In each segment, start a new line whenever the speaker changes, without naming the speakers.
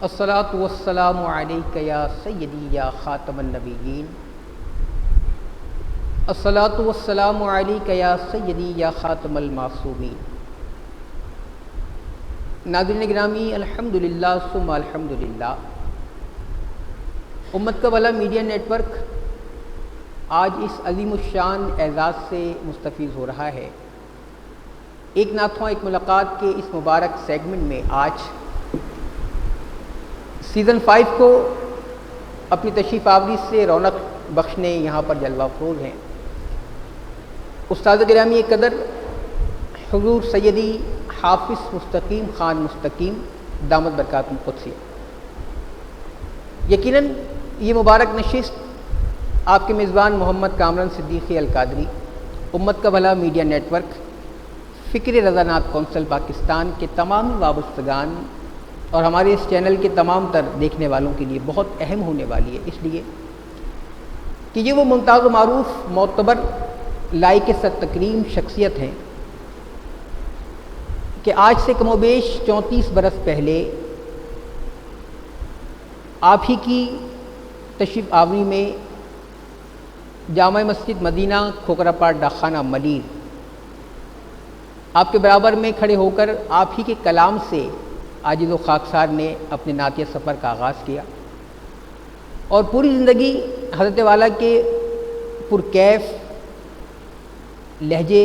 الصلاۃ والسلام علیک یا سیدی یا خاتم النبیین، الصلاۃ والسلام علیک یا سیدی یا خاتم المعصومین۔ ناظرین گرامی، الحمدللہ ثم الحمدللہ، امت کا بھلا میڈیا نیٹ ورک آج اس عظیم الشان اعزاز سے مستفیض ہو رہا ہے۔ ایک ناتھواں ایک ملاقات کے اس مبارک سیگمنٹ میں آج سیزن 5 کو اپنی تشریف آوری سے رونق بخشنے یہاں پر جلوہ افروز ہیں استاد گرامی قدر حضور سیدی حافظ مستقیم خان مستقیم دامت برکاتہم القدسیہ۔ یقیناً یہ مبارک نشست آپ کے میزبان محمد کامران صدیقی القادری، امت کا بھلا میڈیا نیٹ ورک، فکر رضانات کونسل پاکستان کے تمام وابستگان اور ہمارے اس چینل کے تمام تر دیکھنے والوں کے لیے بہت اہم ہونے والی ہے، اس لیے کہ یہ وہ ممتاز و معروف معتبر لائق ست تکریم شخصیت ہیں کہ آج سے کم و بیش 34 برس پہلے آپ ہی کی تشریف آوری میں جامع مسجد مدینہ کھوکراپاٹ ڈاکخانہ ملیر آپ کے برابر میں کھڑے ہو کر آپ ہی کے کلام سے عاجز و خاکسار نے اپنے نعتیہ سفر کا آغاز کیا، اور پوری زندگی حضرت والا کے پرکیف لہجے،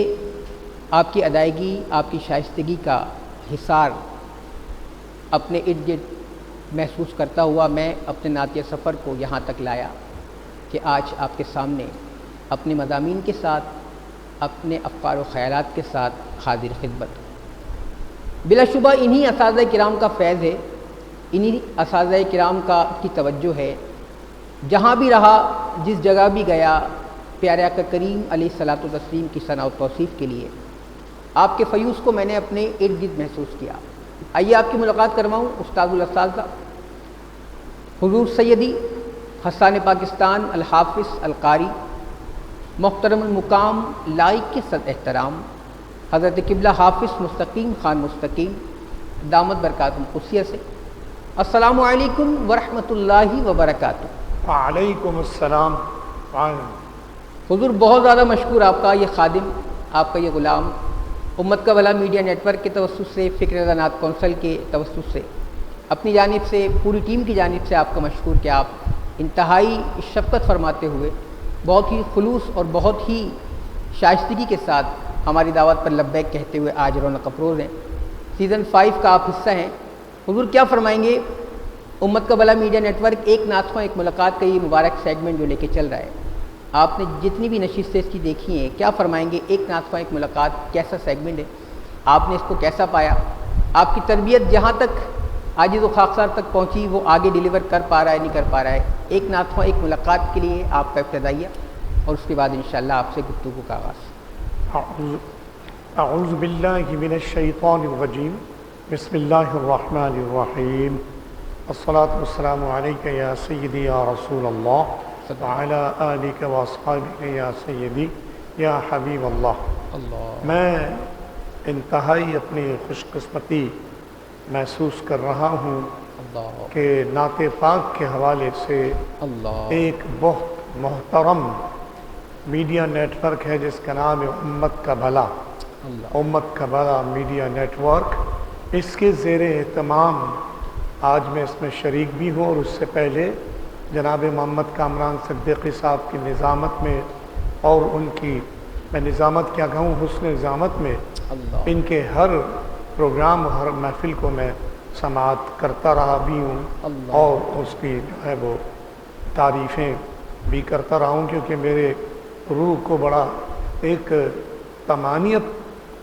آپ کی ادائیگی، آپ کی شائستگی کا حصار اپنے ارد گرد محسوس کرتا ہوا میں اپنے نعتیہ سفر کو یہاں تک لایا کہ آج آپ کے سامنے اپنے مضامین کے ساتھ، اپنے افکار و خیالات کے ساتھ حاضر خدمت۔ بلا شبہ انہی اساتذہ کرام کا فیض ہے، انہی اساتذہ کرام کی توجہ ہے، جہاں بھی رہا، جس جگہ بھی گیا، پیارے آقا کریم علیہ الصلاۃ والتسلیم کی ثنا و توصیف کے لیے آپ کے فیوض کو میں نے اپنے ارد گرد محسوس کیا۔ آئیے آپ کی ملاقات کرواؤں استاد الاساتذہ حضور سیدی حسان پاکستان الحافظ القاری محترم المقام لائق ست احترام حضرت قبلہ حافظ مستقیم خان مستقیم دامت برکاتہم القدسیہ سے۔ السلام علیکم ورحمۃ اللہ وبرکاتہ۔
وعلیکم السلام۔
حضور بہت زیادہ مشکور آپ کا یہ خادم، آپ کا یہ غلام، امت کا بھلا میڈیا نیٹ ورک کے توسط سے، فکر رضانات کونسل کے توسط سے، اپنی جانب سے، پوری ٹیم کی جانب سے آپ کا مشکور کہ آپ انتہائی شفقت فرماتے ہوئے بہت ہی خلوص اور بہت ہی شائستگی کے ساتھ ہماری دعوت پر لبیک کہتے ہوئے آج رونق افروز ہیں۔ سیزن 5 کا آپ حصہ ہیں، حضور کیا فرمائیں گے؟ امت کا بھلا میڈیا نیٹ ورک ایک ناتھواں ایک ملاقات کا یہ مبارک سیگمنٹ جو لے کے چل رہا ہے، آپ نے جتنی بھی نشستیں اس کی دیکھی ہیں، کیا فرمائیں گے؟ ایک ناتھواں ایک ملاقات کیسا سیگمنٹ ہے؟ آپ نے اس کو کیسا پایا؟ آپ کی تربیت جہاں تک عاجز و خاکسار تک پہنچی، وہ آگے ڈیلیور کر پا رہا ہے نہیں کر پا رہا ہے؟ ایک ناتھواں ایک ملاقات کے لیے آپ کا ابتدائیہ، اور اس کے بعد انشاءاللہ آپ سے گفتگو کا آغاز۔
اعوذ باللہ من الشیطان الرجیم، بسم اللہ الرحمن الرحیم، الصلاۃ والسلام علیک یا سیدی یا رسول اللہ وعلی آلک واصحابک یا سیدی یا حبیب اللہ۔ میں انتہائی اپنی خوش قسمتی محسوس کر رہا ہوں کہ نعت پاک کے حوالے سے ایک بہت محترم میڈیا نیٹ ورک ہے جس کا نام ہے امت کا بھلا، امت کا بھلا میڈیا نیٹ ورک، اس کے زیر اہتمام آج میں اس میں شریک بھی ہوں، اور اس سے پہلے جناب محمد کامران صدیقی صاحب کی نظامت میں، اور ان کی میں نظامت کیا کہوں، حسن نظامت میں ان کے ہر پروگرام، ہر محفل کو میں سماعت کرتا رہا بھی ہوں، اور اس کی جو ہے وہ تعریفیں بھی کرتا رہا ہوں، کیونکہ میرے روح کو بڑا ایک طمانیت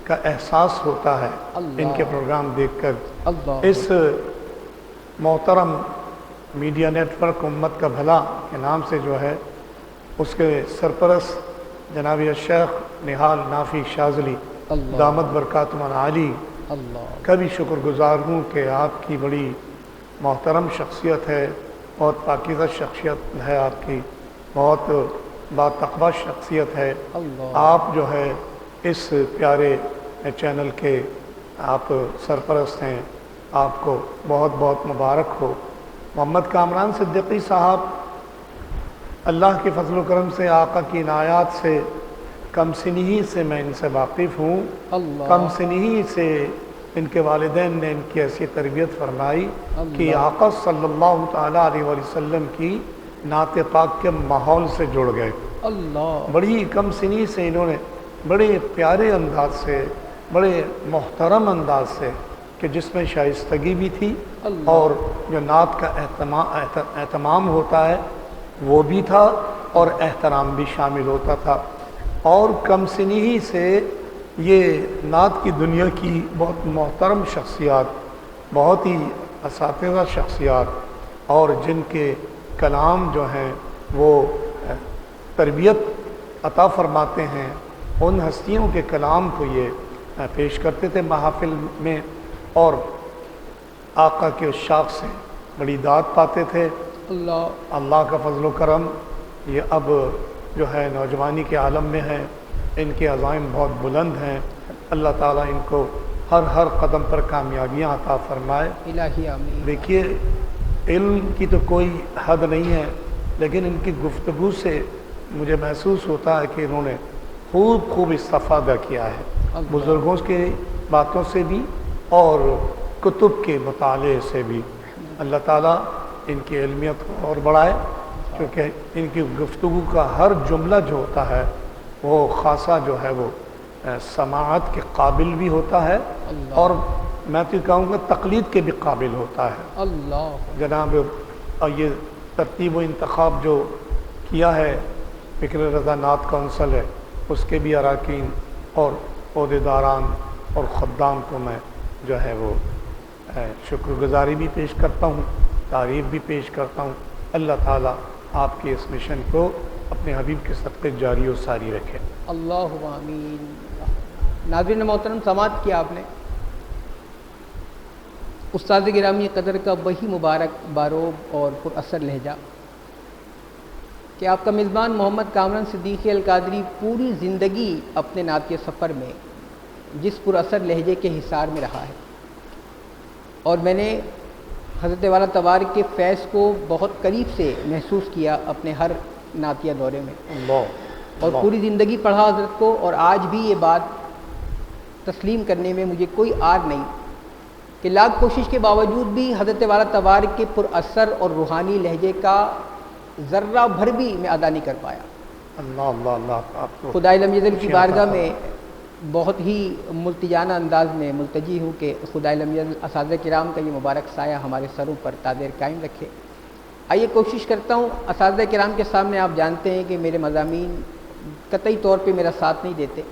کا احساس ہوتا ہے ان کے پروگرام دیکھ کر۔ اس محترم میڈیا نیٹ ورک امت کا بھلا کے نام سے جو ہے، اس کے سرپرست جناب شیخ نہال نافی شاذلی دامت برکاتہم العالی کا بھی شکر گزار ہوں کہ آپ کی بڑی محترم شخصیت ہے، بہت پاکیزہ شخصیت ہے آپ کی، بہت باتقویٰ شخصیت ہے۔ آپ جو ہے اس پیارے چینل کے آپ سرپرست ہیں، آپ کو بہت بہت مبارک ہو۔ محمد کامران صدیقی صاحب اللہ کے فضل و کرم سے، آقا کی عنایات سے کم سنی سے میں ان سے واقف ہوں۔ کم سنی سے ان کے والدین نے ان کی ایسی تربیت فرمائی کہ آقا صلی اللہ تعالیٰ علیہ وسلم کی نعت پاک کے ماحول سے جڑ گئے۔ بڑی کم سنی سے انہوں نے بڑے پیارے انداز سے، بڑے محترم انداز سے، کہ جس میں شائستگی بھی تھی اور جو نعت کا اہتمام ہوتا ہے وہ بھی تھا اور احترام بھی شامل ہوتا تھا۔ اور کم سنی ہی سے یہ نعت کی دنیا کی بہت محترم شخصیات، بہت ہی اساتذہ شخصیات، اور جن کے کلام جو ہیں وہ تربیت عطا فرماتے ہیں، ان ہستیوں کے کلام کو یہ پیش کرتے تھے محافل میں، اور آقا کے عشاق سے بڑی داد پاتے تھے۔ اللہ کا فضل و کرم، یہ اب جو ہے نوجوانی کے عالم میں ہیں، ان کے عزائم بہت بلند ہیں۔ اللہ تعالیٰ ان کو ہر قدم پر کامیابیاں عطا فرمائے۔
الہی آمین۔
دیکھیے، علم کی تو کوئی حد نہیں ہے، لیکن ان کی گفتگو سے مجھے محسوس ہوتا ہے کہ انہوں نے خوب استفادہ کیا ہے، بزرگوں کے باتوں سے بھی اور کتب کے مطالعے سے بھی۔ اللہ تعالیٰ ان کی علمیت کو اور بڑھائے، کیونکہ ان کی گفتگو کا ہر جملہ جو ہوتا ہے وہ خاصا جو ہے وہ سماعت کے قابل بھی ہوتا ہے، اور میں تو کہوں گا تقلید کے بھی قابل ہوتا ہے۔ جناب یہ ترتیب و انتخاب جو کیا ہے فکر رضا نعت کونسل ہے، اس کے بھی اراکین اور عہدیداران اور خدام کو میں جو ہے وہ شکر گزاری بھی پیش کرتا ہوں، تعریف بھی پیش کرتا ہوں۔ اللہ تعالیٰ آپ کے اس مشن کو اپنے حبیب کے صدقے جاری و ساری رکھے۔
اللہ آمین۔ ناظرین محترم، سماعت کیا آپ نے استاد گرامی قدر کا وہی مبارک باروب اور پر اثر لہجہ کہ آپ کا میزبان محمد کامران صدیقی القادری پوری زندگی اپنے نعتیہ سفر میں جس پر اثر لہجے کے حصار میں رہا ہے، اور میں نے حضرت والا تبارک کے فیض کو بہت قریب سے محسوس کیا اپنے ہر نعتیہ دورے میں، اور پوری زندگی پڑھا حضرت کو، اور آج بھی یہ بات تسلیم کرنے میں مجھے کوئی آر نہیں کہ لاکھ کوشش کے باوجود بھی حضرت والا تبارک کے پر اثر اور روحانی لہجے کا ذرہ بھر بھی میں ادا نہیں کر پایا۔
اللہ
خدائے لم یزل کی بارگاہ میں بہت ہی ملتجانہ انداز میں ملتجی ہوں کہ خدائے لم یزل اساتذہ کرام کا یہ مبارک سایہ ہمارے سروں پر تادیر قائم رکھے۔ آئیے کوشش کرتا ہوں، اساتذہ کرام کے سامنے آپ جانتے ہیں کہ میرے مضامین قطعی طور پہ میرا ساتھ نہیں دیتے،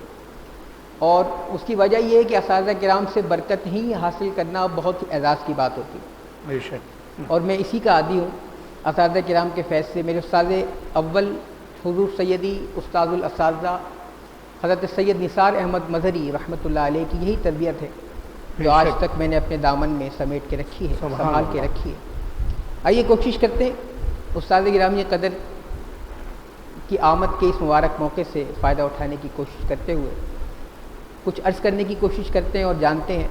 اور اس کی وجہ یہ ہے کہ اساتذہ کرام سے برکت ہی حاصل کرنا بہت ہی اعزاز کی بات ہوتی ہے،
بے شک،
اور میں اسی کا عادی ہوں۔ اساتذہ کرام کے فیض سے میرے استاد اول حضور سیدی استاد الاساتذہ حضرت سید نثار احمد مظہری رحمۃ اللہ علیہ کی یہی تربیت ہے جو آج تک میں نے اپنے دامن میں سمیٹ کے رکھی ہے، سنبھال کے رکھی ہے۔ آئیے کوشش کرتے ہیں استاد گرامی قدر کی آمد کے اس مبارک موقع سے فائدہ اٹھانے کی کوشش کرتے ہوئے کچھ عرض کرنے کی کوشش کرتے ہیں، اور جانتے ہیں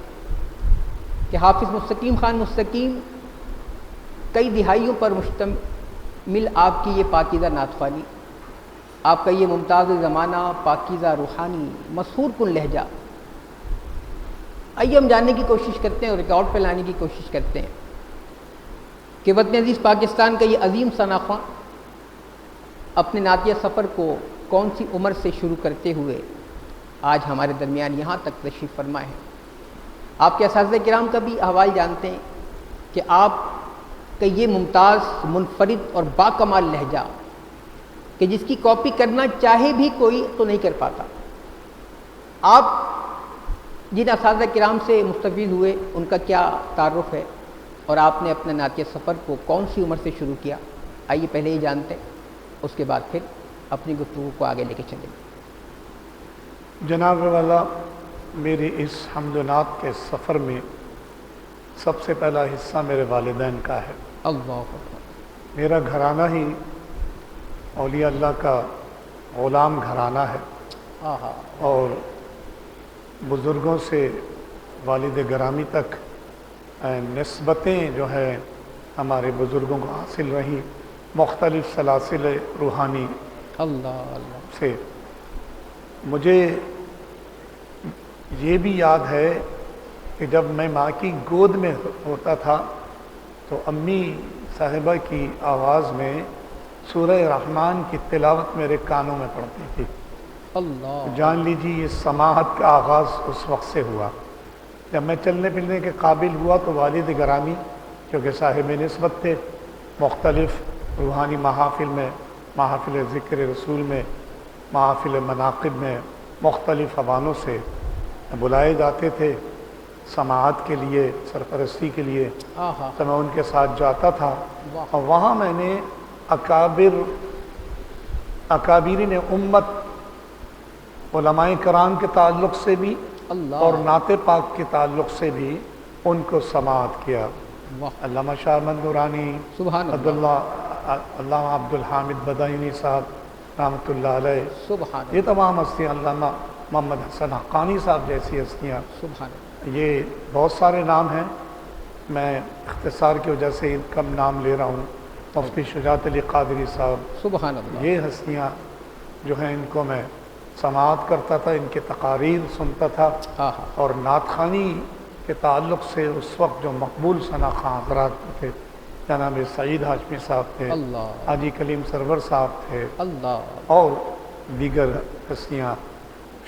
کہ حافظ مستقیم خان مستقیم کئی دہائیوں پر مشتمل آپ کی یہ پاکیزہ نعت خوانی، آپ کا یہ ممتاز زمانہ، پاکیزہ روحانی مسحور کن لہجہ، آئیے ہم جاننے کی کوشش کرتے ہیں اور ریکارڈ پہ لانے کی کوشش کرتے ہیں کہ وطن عزیز پاکستان کا یہ عظیم ثناخواں اپنے نعتیہ سفر کو کون سی عمر سے شروع کرتے ہوئے آج ہمارے درمیان یہاں تک تشریف فرما ہے۔ آپ کے اساتذہ کرام کا بھی احوال جانتے ہیں کہ آپ کا یہ ممتاز، منفرد اور باکمال لہجہ کہ جس کی کاپی کرنا چاہے بھی کوئی تو نہیں کر پاتا۔ آپ جن اساتذہ کرام سے مستفید ہوئے ان کا کیا تعارف ہے، اور آپ نے اپنے نعتیہ سفر کو کون سی عمر سے شروع کیا، آئیے پہلے یہ جانتے ہیں، اس کے بعد پھر اپنی گفتگو کو آگے لے کے چلیں۔
جناب والا، میرے اس حمد و نعت کے سفر میں سب سے پہلا حصہ میرے والدین کا ہے۔
اللہ اکبر۔
میرا گھرانہ ہی اولیاء اللہ کا غلام گھرانہ ہے، اور بزرگوں سے والد گرامی تک نسبتیں جو ہیں ہمارے بزرگوں کو حاصل رہی مختلف سلاسل روحانی
اللہ اللہ
سے۔ مجھے یہ بھی یاد ہے کہ جب میں ماں کی گود میں ہوتا تھا تو امی صاحبہ کی آواز میں سورہ رحمان کی تلاوت میرے کانوں میں پڑتی تھی۔
اللہ
جان لیجیے یہ سماعت کا آغاز اس وقت سے ہوا۔ جب میں چلنے پھرنے کے قابل ہوا تو والد گرامی کیونکہ صاحب نسبت تھے، مختلف روحانی محافل میں، محافل ذکر رسول میں، محافل مناقب میں مختلف حوالوں سے بلائے جاتے تھے سماعت کے لیے، سرپرستی کے لیے،
آہا
تو میں ان کے ساتھ جاتا تھا
واہ
اور وہاں میں نے اکابرین امت علماء کرام کے تعلق سے بھی
اللہ
اور نعت پاک کے تعلق سے بھی ان کو سماعت کیا۔
واہ
علامہ شاہ احمد نورانی،
سبحان اللہ
علامہ عبد الحامد بدائنی صاحب رحمۃ اللہ علیہ،
سبحان
یہ تمام ہستیاں، علامہ محمد حسن حقانی صاحب جیسی ہستیاں،
سبحان اللہ
یہ بہت سارے نام ہیں، میں اختصار کی وجہ سے کم نام لے رہا ہوں۔ مفتی شجاعت علی قادری صاحب،
سبحان اللہ
یہ ہستیاں جو ہیں ان کو میں سماعت کرتا تھا، ان کے تقاریر سنتا تھا،
آہا
اور نعت خوانی کے تعلق سے اس وقت جو مقبول ثنا خواں حضرات تھے، جناب سعید ہاشمی صاحب تھے،
اللہ
حاجی کلیم سرور صاحب تھے،
اللہ
اور دیگر ہستیاں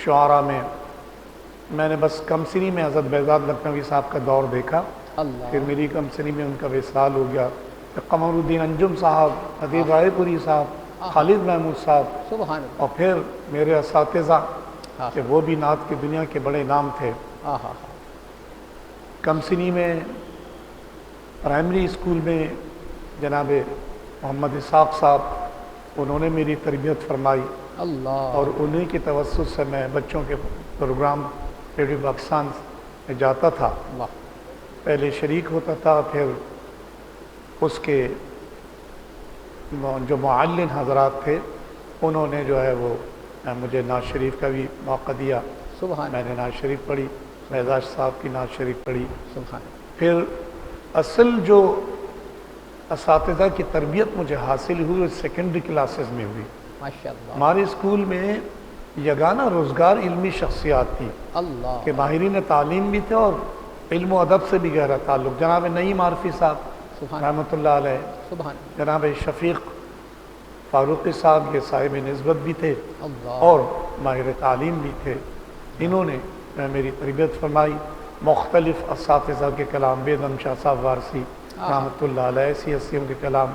شعراء میں نے بس کمسنی میں حضرت بیضاد لکھنوی صاحب کا دور دیکھا،
اللہ
پھر میری کمسنی میں ان کا وصال ہو گیا، پھر قمر الدین انجم صاحب، حدیب رائے پوری صاحب، خالد محمود صاحب،
سبحان اللہ
اور پھر میرے اساتذہ
ہاں
کہ وہ بھی نعت کی دنیا کے بڑے نام تھے۔
آہا
کمسنی میں پرائمری اسکول میں جناب محمد اسحاق صاحب، انہوں نے میری تربیت فرمائی،
اللہ
اور انہی کی توسط سے میں بچوں کے پروگرام ریڈیو پاکستان میں جاتا تھا،
واہ
پہلے شریک ہوتا تھا، پھر اس کے جو معلن حضرات تھے انہوں نے جو ہے وہ مجھے نعت شریف کا بھی موقع دیا،
سبحان
میں نے نعت شریف پڑھی، اعزاز صاحب کی نعت شریف پڑھی۔
سبحان
پھر اصل جو اساتذہ کی تربیت مجھے حاصل ہوئی وہ سیکنڈری کلاسز میں ہوئی۔
ماشاء اللہ
ہمارے اسکول میں یگانہ روزگار علمی شخصیات تھی
اللہ
کہ ماہرین تعلیم بھی تھے اور علم و ادب سے بھی گہرا تعلق، جناب نعیم عارفی صاحب
سبحان
رحمۃ اللہ علیہ،
سبحان
جناب شفیق فاروقی صاحب یہ صاحب نسبت بھی تھے
اللہ
اور ماہر تعلیم بھی تھے، انہوں نے میری تربیت فرمائی۔ مختلف اساتذہ کے کلام، بیدم شاہ صاحب وارسی رحمۃ اللہ علیہ، ایسی ہستیوں کے کلام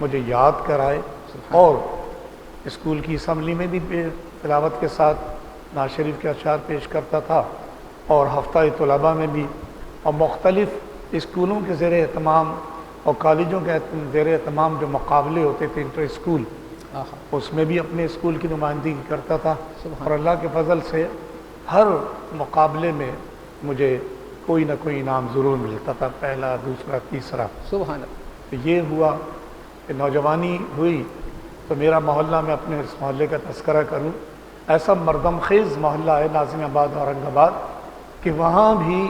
مجھے یاد کرائے، اور اسکول کی اسمبلی میں بھی تلاوت کے ساتھ نعت شریف کے اشعار پیش کرتا تھا، اور ہفتہ طلباء میں بھی، اور مختلف اسکولوں کے زیر اہتمام اور کالجوں کے زیر اہتمام جو مقابلے ہوتے تھے انٹر اسکول،
آہا
اس میں بھی اپنے اسکول کی نمائندگی کرتا تھا،
سبحان
اور اللہ کے فضل سے ہر مقابلے میں مجھے کوئی نہ کوئی انعام ضرور ملتا تھا، پہلا، دوسرا، تیسرا۔
سبحان اللہ
تو یہ ہوا کہ نوجوانی ہوئی تو میرا محلہ، میں اپنے اس محلے کا تذکرہ کروں، ایسا مردم خیز محلہ ہے ناظم آباد اورنگ آباد کہ وہاں بھی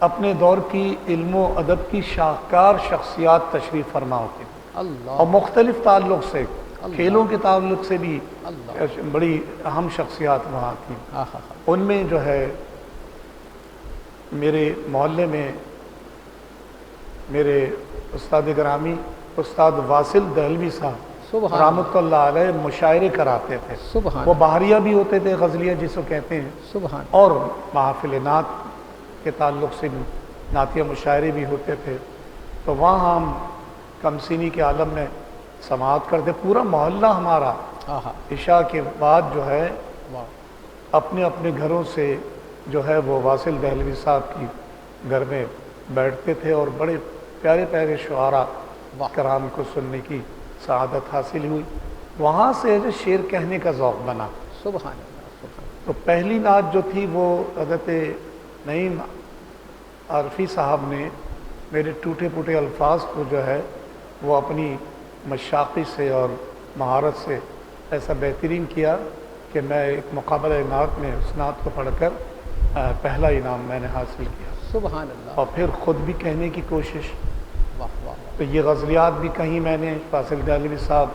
اپنے دور کی علم و ادب کی شاہکار شخصیات تشریف فرما ہوتی تھیں،
اللہ
اور مختلف تعلق سے، کھیلوں کے تعلق سے بھی
اللہ
بڑی اہم شخصیات وہاں تھیں۔
آہا
ان میں جو ہے میرے محلے میں میرے استاد گرامی استاد واصل دہلوی صاحب
سبحان
رحمۃ اللہ علیہ مشاعرے کراتے تھے،
سبحان
وہ بحریہ بھی ہوتے تھے، غزلیہ جس کو کہتے ہیں،
سبحان
اور محافل نعت کے تعلق سے نعتیہ مشاعرے بھی ہوتے تھے، تو وہاں ہم کمسینی کے عالم میں سماعت کرتے، پورا محلہ ہمارا
آہا
عشاء کے بعد جو ہے
واہ
اپنے اپنے گھروں سے جو ہے وہ واصل دہلوی صاحب کی گھر میں بیٹھتے تھے، اور بڑے پیارے پیارے شعراء
واہ
کرام کو سننے کی سعادت حاصل ہوئی، وہاں سے جو شعر کہنے کا ذوق بنا۔
سبحان اللہ سبحان
تو پہلی نعت جو تھی وہ حضرت نعیم عارفی صاحب نے میرے ٹوٹے پھوٹے الفاظ کو جو ہے وہ اپنی مشاقی سے اور مہارت سے ایسا بہترین کیا کہ میں ایک مقابلہ نعت میں اس نعت کو پڑھ کر پہلا انعام میں نے حاصل کیا۔
سبحان اللہ،
اور پھر خود بھی کہنے کی کوشش.
واہ واہ واہ،
تو یہ غزلیات بھی کہیں میں نے فاضل دہلوی صاحب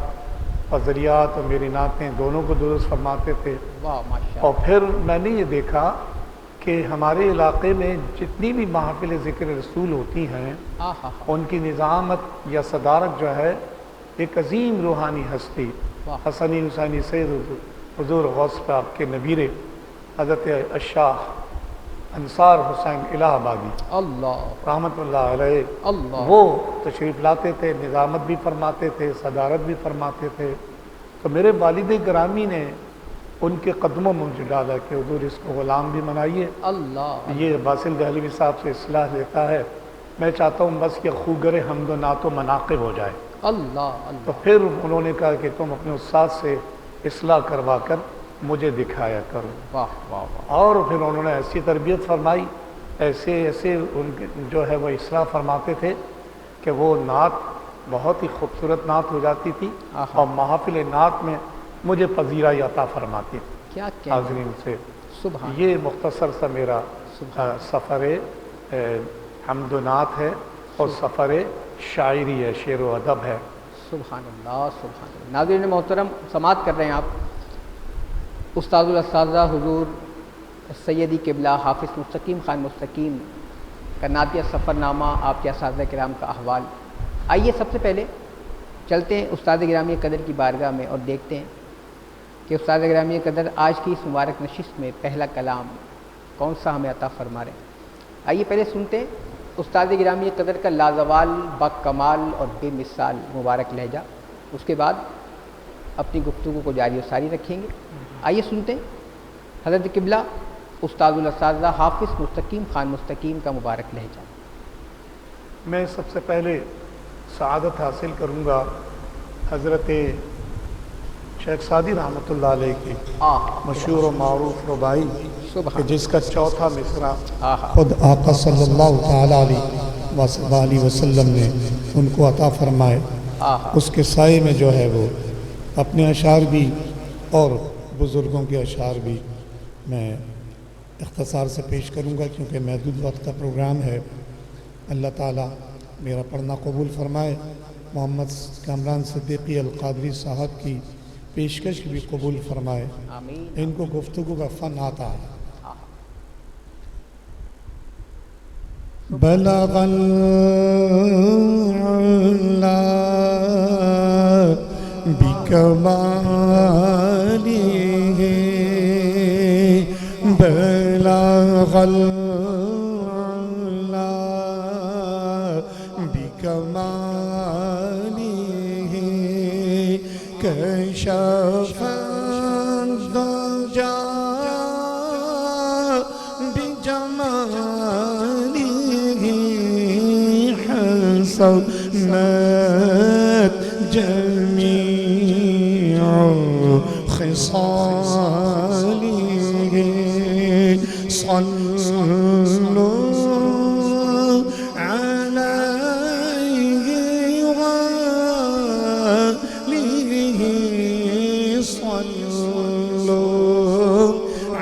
غزلیات اور میری نعتیں دونوں کو درست فرماتے تھے.
واہ ماشاء
اور
اللہ،
پھر میں نے یہ دیکھا کہ ہمارے علاقے میں جتنی بھی محافل ذکر رسول ہوتی ہیں
آہا،
ان کی نظامت یا صدارت جو ہے ایک عظیم روحانی ہستی
واہ،
حسنی حسینی سید حضور غوث پاک کے نبیرے حضرت الشاہ انصار حسین الہ آبادی
اللہ
رحمۃ اللہ علیہ،
اللہ،
وہ تشریف لاتے تھے، نظامت بھی فرماتے تھے، صدارت بھی فرماتے تھے. تو میرے والد گرامی نے ان کے قدموں میں مجھے ڈالا کہ حضور اس کو غلام بھی بنائیے.
اللہ،
یہ باسل دہلوی صاحب سے اصلاح لیتا ہے، میں چاہتا ہوں بس کہ خوگر حمد و نعت و مناقب ہو جائے.
اللہ
تو
اللہ،
پھر انہوں نے کہا کہ تم اپنے استاد سے اصلاح کروا کر مجھے دکھایا کرو.
واہ واہ واہ،
اور پھر انہوں نے ایسی تربیت فرمائی، ایسے ان کے جو ہے وہ اصلاح فرماتے تھے کہ وہ نعت بہت ہی خوبصورت نعت ہو جاتی تھی
آہا،
اور محافل نعت میں مجھے پذیرائی عطا فرماتی تھی
کیا کہنا،
حاضرین سے.
سبحان،
یہ مختصر سا میرا
سبحان،
سفر حمد و نعت ہے اور سفر شاعری ہے، شعر و ادب ہے.
سبحان اللہ، سبحان اللہ. ناظرین محترم، سماعت کر رہے ہیں آپ استاد الاساتذہ حضور سیدی قبلہ حافظ مستقیم خان مستقیم کا نعتیہ سفر نامہ، آپ کے اساتذہ کرام کا احوال. آئیے سب سے پہلے چلتے ہیں استاد گرامی قدر کی بارگاہ میں اور دیکھتے ہیں کہ استاد گرامی قدر آج کی اس مبارک نشست میں پہلا کلام کون سا ہمیں عطا فرما رہے ہیں. آئیے پہلے سنتے ہیں استاد گرامی قدر کا لازوال، با کمال اور بے مثال مبارک لہجہ، اس کے بعد اپنی گفتگو کو جاری و ساری رکھیں گے. آئیے سنتے ہیں حضرت قبلہ استاد الاساتذہ حافظ مستقیم خان مستقیم کا مبارک لہجہ.
میں سب سے پہلے سعادت حاصل کروں گا حضرت شیخ سعدی رحمۃ اللہ علیہ کی مشہور و معروف ربائی کہ
سبحان،
جس کا چوتھا مصرع
آہا،
خود آقا صلی اللہ تعالیٰ علیہ وسلم نے ان کو عطا فرمائے.
آہا،
اس کے سائے میں جو ہے وہ اپنے اشعار بھی اور بزرگوں کے اشعار بھی میں اختصار سے پیش کروں گا کیونکہ محدود وقت کا پروگرام ہے. اللہ تعالیٰ میرا پڑھنا قبول فرمائے، محمد کامران صدیقی القادری صاحب کی پیشکش بھی قبول فرمائے.
آمین.
ان کو گفتگو کا فن آتا ہے. بلغ العلا بکماله بلغ العلا بکماله کشف الدجى بجماله حسنت جميع خصاله صلوا عليه وآله صلوا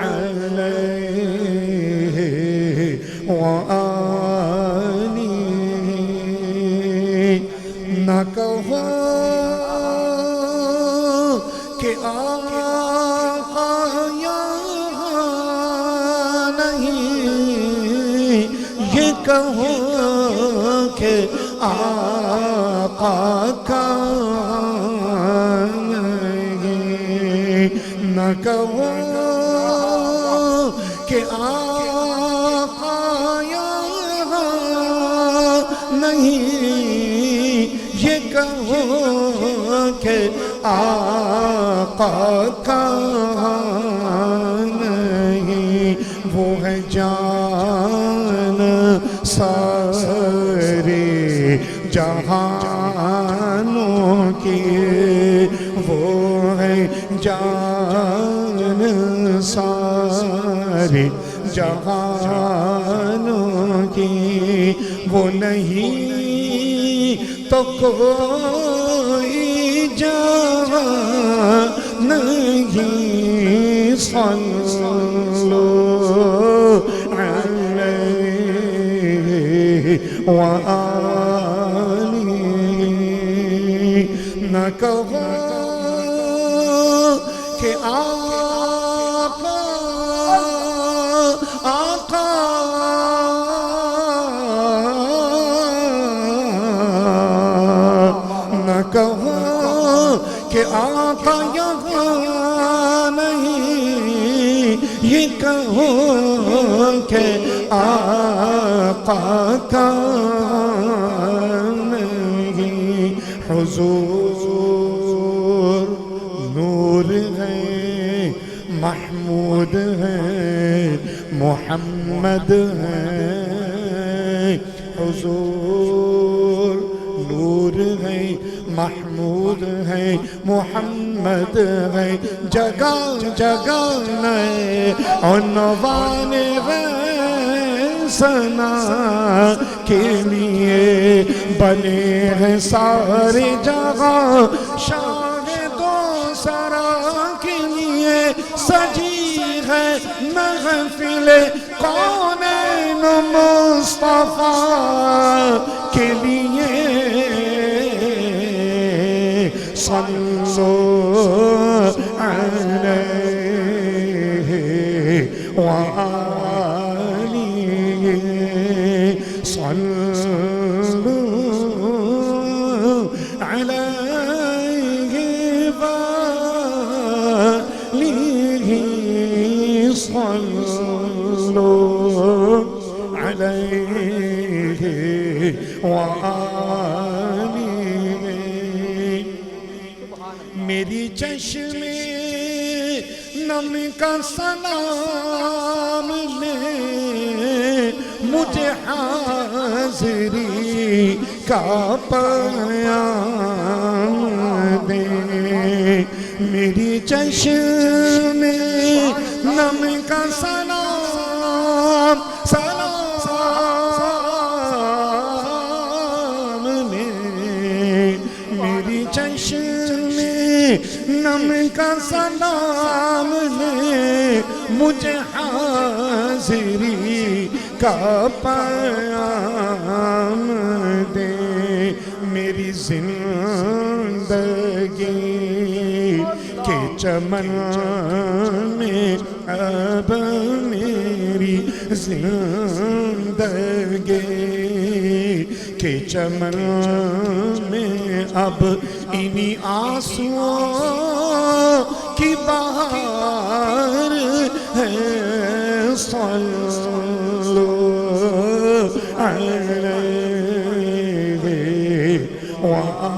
عليه وآله نہ کہو کہ آقا یہاں نہیں، یہ کہو کہ آقا کہاں نہیں. نہ کہو کہ آقا یہاں نہیں، یہ کہو کہ آقا کہاں نہیں. وہ ہے جان سارے جہانوں کی، وہ ہے جان سارے جہانوں کی. وہ نہیں تو کوئی جہاں نہیں. صلو علیہ وآلہ نہ کہو کہ آقا آقا نہ کہو کہ آقا یہاں نہیں، یہ کہو کہ آقا کا نہیں۔ حضور نور ہے، محمود ہے، محمد ہے۔ حضور نور ہے، محمود ہے، محمد ہے۔ جگہ جگہ نئے عنوان ہے، ثنا کے لیے بنے ہیں سارے جگہ، شاہد و سرا کے لیے سجی ہے محفل کونین مصطفیٰ کے لیے۔ صلو علیہ وآلہ، صلو علیہ وآلہ، صلو علیہ وآلہ۔ میری چشم نم کا سلام لے، مجھے حاضری کا پیام دے۔ میری چشم نم کا سلام سلام لے، میری چشم نم کا سلام لے، مجھے حاضری کا پیام دے۔ میری زندگی کے چمن میں اب میری زندگی کے چمن میں اب انہی آنسوؤں کی بہار ہے۔ صلو علیہ وآلہ۔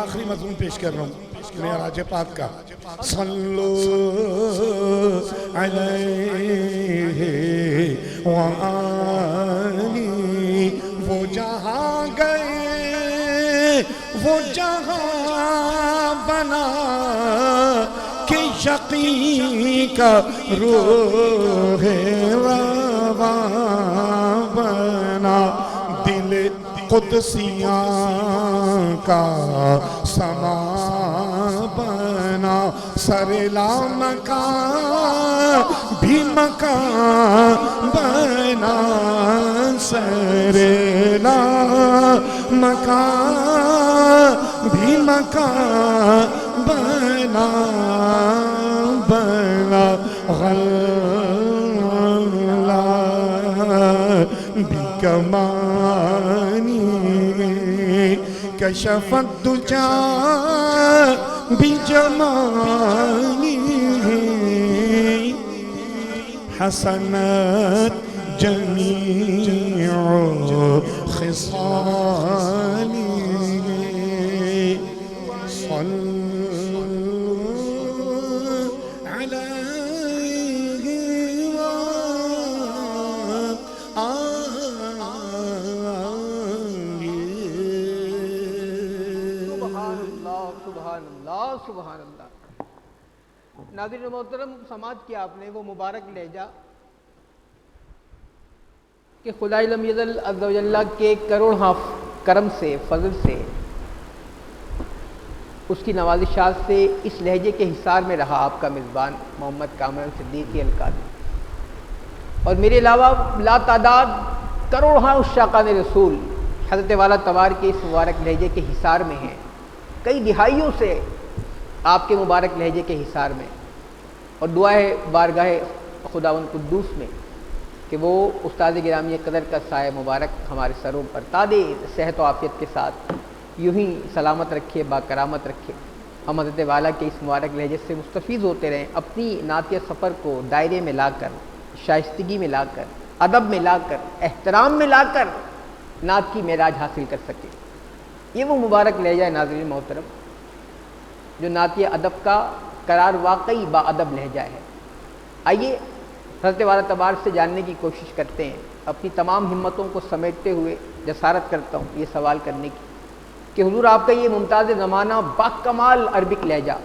آخری مضمون پیش کر رہا ہوں معراج پاک کا۔ صلو علیہ وآلہ۔ وہ جہاں گئے، وہ جہاں بنا کہ یقین کا روح رواں بنا، دل قدسیاں کا سما بنا، سر لامکان بھی مکان بنا، سر لامکان بھی مکان بنا بنا، غلہ بکمانی کشف الدجا بجمالی، حسنت جمیع خصالی۔
سبحان اللہ۔ ناظرین محترم، سماعت کیا آپ نے وہ مبارک لہجہ کہ خدای لم یزل عز و جل کے کروڑ کرم سے، فضل سے، اس کی نوازشات سے اس لہجے کے حصار میں رہا آپ کا میزبان محمد کامران صدیقی القادری، اور میرے علاوہ لا تعداد کروڑوں عشاقان رسول حضرت والا تبار کے اس مبارک لہجے کے حصار میں ہیں، کئی دہائیوں سے آپ کے مبارک لہجے کے حصار میں، اور دعا ہے بارگاہ خداوند قدوس میں کہ وہ استاد گرامی قدر کا سایہ مبارک ہمارے سروں پر تادے صحت و عافیت کے ساتھ یوں ہی سلامت رکھے، با کرامت رکھے، ہم حضرت والا کے اس مبارک لہجے سے مستفیض ہوتے رہیں، اپنی نعتیہ سفر کو دائرے میں لا کر، شائستگی میں لا کر، ادب میں لا کر، احترام میں لا کر نعت کی معراج حاصل کر سکے۔ یہ وہ مبارک لہجہ ہے ناظرین محترم جو نعتیہ ادب کا قرار واقعی با ادب لہجہ ہے۔ آئیے حضرت والا تبار سے جاننے کی کوشش کرتے ہیں، اپنی تمام ہمتوں کو سمیٹتے ہوئے جسارت کرتا ہوں یہ سوال کرنے کی کہ حضور آپ کا یہ ممتاز زمانہ با کمال عربک لہجہ،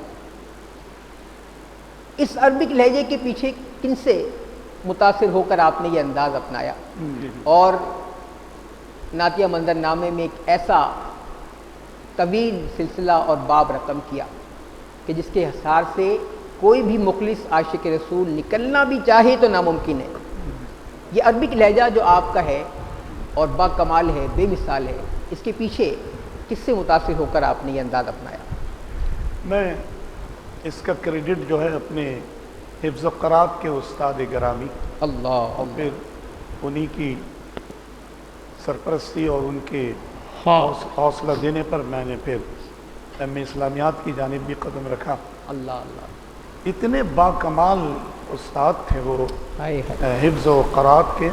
اس عربک لہجے کے پیچھے کن سے متاثر ہو کر آپ نے یہ انداز اپنایا اور نعتیہ منظر نامے میں ایک ایسا طویل سلسلہ اور باب رقم کیا کہ جس کے حصار سے کوئی بھی مخلص عاشق رسول نکلنا بھی چاہے تو ناممکن ہے۔ یہ عربک لہجہ جو آپ کا ہے اور با کمال ہے، بے مثال ہے، اس کے پیچھے کس سے متاثر ہو کر آپ نے یہ انداز اپنایا؟
میں اس کا کریڈٹ جو ہے اپنے حفظ و قرات کے استاد گرامی
اللہ
اور پھر انہی کی سرپرستی اور ان کے حوصلہ دینے پر میں نے پھر ایم اے اسلامیات کی جانب بھی قدم رکھا۔
اللہ اللہ،
اتنے با کمال استاد تھے وہ
ہائے ہائے،
حفظ و قرات کے،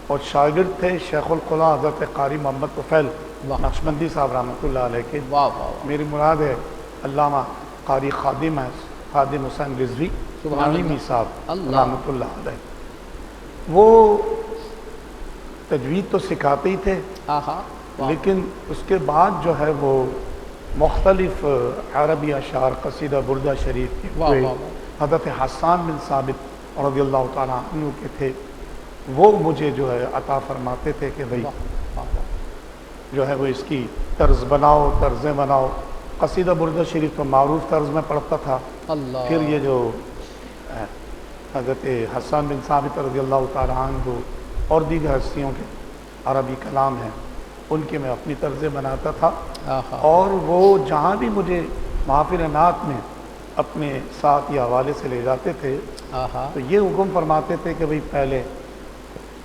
اور شاگرد تھے شیخ القلا حضرت قاری محمد طفیل
واہ
نقشبندی صاحب رحمۃ اللہ علیہ کے۔
واہ واہ واہ،
میری مراد ہے علامہ قاری خادم ہے خادم حسین رضوی
سبحان
نعیمی
اللہ،
صاحب
اللہ،
رحمۃ اللہ علیہ۔ وہ تجوید تو سکھاتے ہی تھے،
آہا، واہ،
لیکن اس کے بعد جو ہے وہ مختلف عربی اشعار قصیدہ بردہ شریف کے
واہ
ہوئے
واہ واہ،
حضرت حسان بن ثابت رضی اللہ تعالیٰ عنہ کے تھے، وہ مجھے جو ہے عطا فرماتے تھے کہ بھئی
واہ واہ واہ،
جو ہے وہ اس کی طرز بناؤ، طرزیں بناؤ۔ قصیدہ بردہ شریف تو معروف طرز میں پڑھتا تھا،
اللہ،
پھر یہ جو حضرت حسان بن ثابت رضی اللہ تعالیٰ عنہ اور دیگر ہستیوں کے عربی کلام ہیں ان کے میں اپنی طرزیں بناتا تھا،
آہا،
اور وہ جہاں بھی مجھے محافل نعت میں اپنے ساتھ یا حوالے سے لے جاتے تھے
آہا،
تو یہ حکم فرماتے تھے کہ بھئی پہلے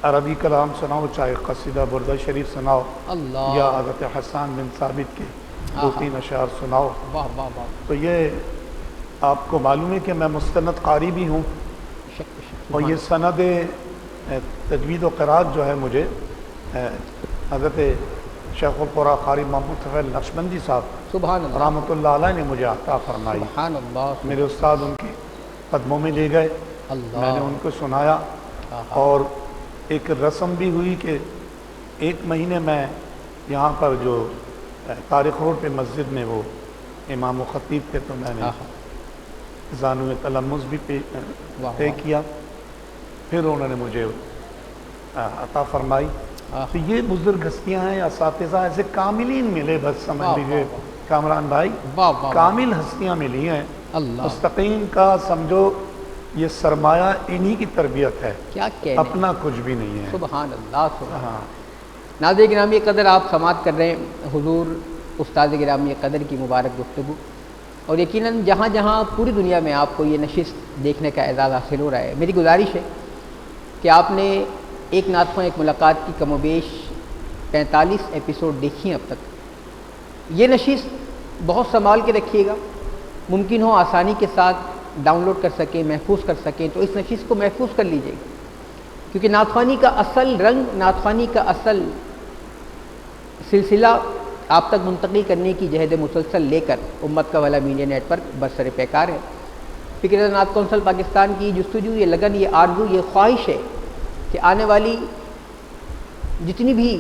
عربی کلام سناؤ، چاہے قصیدہ بردہ شریف سناؤ
اللہ،
یا حضرت حسان بن ثابت کے دو
آہا،
تین اشعار سناؤ۔
واہ واہ واہ،
تو یہ آپ کو معلوم ہے کہ میں مستند قاری بھی ہوں،
شک شک،
اور یہ سند تجوید و قرات جو ہے مجھے حضرت شیخ القرا قاری محمد طفیل نقشبندی صاحب
سبحان اللہ،
رحمۃ اللہ علیہ نے مجھے عطا فرمائی۔
سبحان اللہ،
میرے استاد ان کے قدموں میں لے گئے،
اللہ،
میں نے ان کو سنایا،
آہا،
اور ایک رسم بھی ہوئی کہ ایک مہینے میں یہاں پر جو تاریخ روڈ پہ مسجد میں وہ امام و خطیب تھے تو میں نے
آہا،
زانو تلمذ بھی
واہ
طے
واہ،
کیا، پھر انہوں نے مجھے عطا فرمائی۔
آہا،
تو یہ بزرگ ہستیاں ہیں، اساتذہ ایسے کاملین ملے، بس سمجھ
واہ
لیجیے
واہ
کامران بھائی،
واہ واہ،
کامل ہستیاں ملی ہیں۔
اللہ،
مستقیم کا سمجھو یہ سرمایہ انہی کی تربیت ہے،
کیا کہنے،
اپنا کچھ بھی نہیں ہے۔
سبحان اللہ، سبحان،
ہاں،
ناظرین گرامی قدر، آپ سماعت کر رہے ہیں حضور استاد گرامی قدر کی مبارک گفتگو، اور یقیناً جہاں جہاں پوری دنیا میں آپ کو یہ نشست دیکھنے کا اعزاز حاصل ہو رہا ہے، میری گزارش ہے کہ آپ نے ایک نعت خواں ایک ملاقات کی کم و بیش 45 ایپیسوڈ دیکھی ہیں اب تک۔ یہ نشست بہت سنبھال کے رکھیے گا، ممکن ہو آسانی کے ساتھ ڈاؤن لوڈ کر سکیں، محفوظ کر سکیں تو اس نشست کو محفوظ کر لیجیے گا، کیونکہ نعت خوانی کا اصل رنگ، نعت خوانی کا اصل سلسلہ آپ تک منتقل کرنے کی جہد مسلسل لے کر امت کا والا میڈیا نیٹ ورک برسر پیکار ہے۔ فکر نعت کونسل پاکستان کی جستجو، یہ لگن، یہ آرزو، یہ خواہش ہے کہ آنے والی جتنی بھی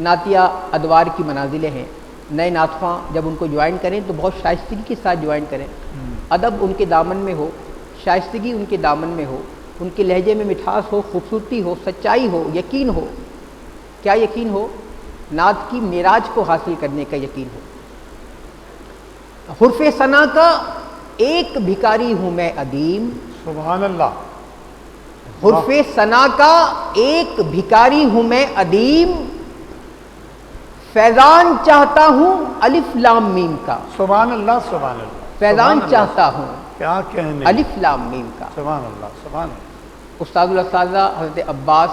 نعتیہ ادوار کی منازلیں ہیں، نئے نعت خواں جب ان کو جوائن کریں تو بہت شائستگی کے ساتھ جوائن کریں، ادب ان کے دامن میں ہو، شائستگی ان کے دامن میں ہو، ان کے لہجے میں مٹھاس ہو، خوبصورتی ہو، سچائی ہو، یقین ہو۔ کیا یقین ہو؟ نعت کی معراج کو حاصل کرنے کا یقین ہو۔ حرف ثنا کا ایک بھکاری ہوں میں ادیم،
سبحان اللہ،
حرف ثنا کا ایک بھکاری ہوں میں ادیم، فیضان چاہتا ہوں الف لام میم کا۔
سبحان اللہ سبحان اللہ،
فیضان
سبحان
چاہتا
اللہ،
ہوں
کیا کہنے،
الف لام میم کا۔
سبحان اللہ سبحان اللہ،
استاد الاساتذہ حضرت عباس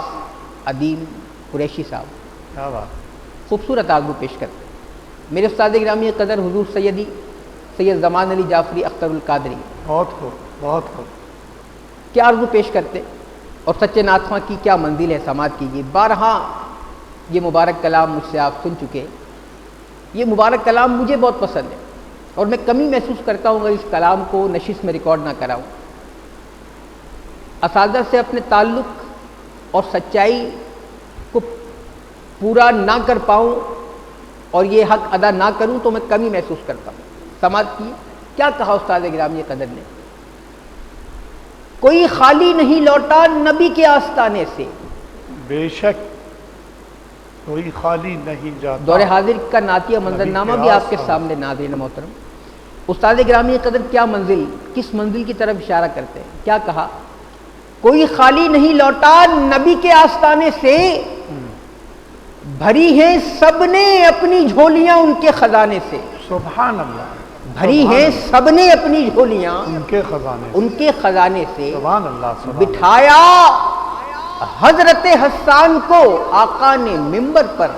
ادیم قریشی صاحب
کیا بات،
خوبصورت آرزو پیش کرتے ہیں۔ میرے استاد گرامی قدر حضور سیدی سید زمان علی جعفری اختر القادری
بہت خوب بہت خوب،
کیا آرزو پیش کرتے، اور سچے نعت خواں کی کیا منزل ہے، سماعت کیجیے۔ بارہا یہ مبارک کلام مجھ سے آپ سن چکے، یہ مبارک کلام مجھے بہت پسند ہے، اور میں کمی محسوس کرتا ہوں اگر اس کلام کو نشست میں ریکارڈ نہ کراؤں۔ اساتذہ سے اپنے تعلق اور سچائی کو پورا نہ کر پاؤں اور یہ حق ادا نہ کروں تو میں کمی محسوس کرتا ہوں۔ سماعت کی کیا کہا استاد گرامی قدر نے، کوئی خالی نہیں لوٹا نبی کے آستانے سے،
بے شک کوئی خالی نہیں جاتا۔
دور حاضر کا نعتیہ منظرنامہ بھی آپ کے سامنے ناظرین محترم۔ استاد گرامی قدر کیا منزل، کس منزل کی طرف اشارہ کرتے ہیں، کیا کہا، کوئی خالی نہیں لوٹا نبی کے آستانے سے، بھری ہیں سب نے اپنی جھولیاں ان کے خزانے سے۔
سبحان اللہ،
بھری ہیں سب نے اپنی جھولیاں
ان کے خزانے،
ان کے خزانے سے،
سبحان اللہ سبحان
بٹھایا حضرت حسان کو آقا نے ممبر پر،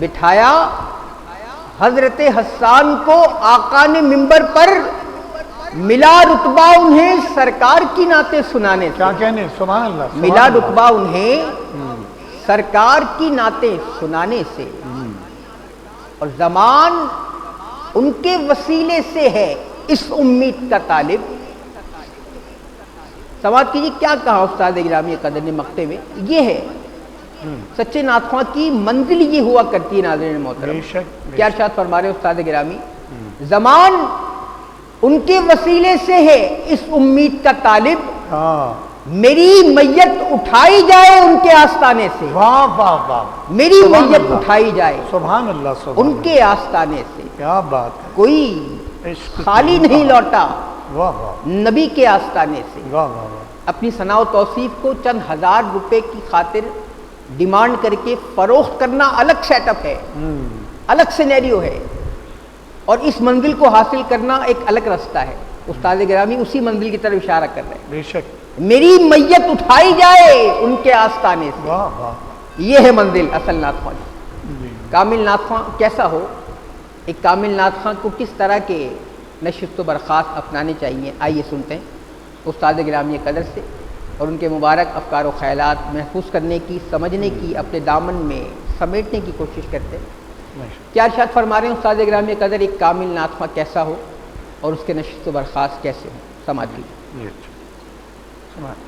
بٹھایا حضرت حسان کو آقا نے ممبر پر، ملا رتبہ انہیں سرکار کی نعتیں سنانے سے۔
کیا کہنے، سبحان اللہ سبحان
ملا
اللہ،
رتبہ انہیں سرکار کی نعتیں سنانے سے، اور زمان ان کے وسیلے سے ہے اس امید کا طالب۔ سماعت کیجیے کیا کہا استاد گرامی قدر نے مقطع میں، یہ ہے سچے نعت خواں کی منزل، یہ ہوا کرتی ہے ناظرین محترم۔
بے شک
کیا ارشاد فرما رہے استاد گرامی، زمان ان کے وسیلے سے ہے اس امید کا طالب،
ہاں،
میری میت اٹھائی جائے ان کے آستانے سے،
واہ واہ واہ،
میری
سبحان
میت
اللہ،
اٹھائی جائے
سبحان اللہ سبحان
ان
اللہ،
کے آستانے سے،
کیا بات ہے،
کوئی
عشق
خالی
کی
نہیں
بات،
لوٹا
واہ واہ
نبی کے آستانے سے۔
واہ واہ واہ،
اپنی ثنا و توصیف کو چند ہزار روپے کی خاطر ڈیمانڈ کر کے فروخت کرنا الگ سیٹ اپ ہے، الگ سینیریو ہے، اور اس منزل کو حاصل کرنا ایک الگ راستہ ہے۔ استاد گرامی اسی منزل کی طرف اشارہ کر رہے ہیں،
بے شک،
میری میت اٹھائی جائے ان کے آستانے سے،
واہ واہ،
یہ ہے منزل اصل نعت خواں کی۔
جی،
کامل نعت خواں کیسا ہو، ایک کامل نعت خواں کو کس طرح کے نشست و برخاست اپنانے چاہیے، آئیے سنتے ہیں استاد گرامی قدر سے، اور ان کے مبارک افکار و خیالات محفوظ کرنے کی، سمجھنے کی، اپنے دامن میں سمیٹنے کی کوشش کرتے ہیں۔ کیا ارشاد فرما رہے ہیں استاد گرامی قدر، ایک کامل نعت خواں کیسا ہو اور اس کے نشست و برخاست کیسے ہوں، سمجھ لیجیے۔
جی، اچھا، سمجھ،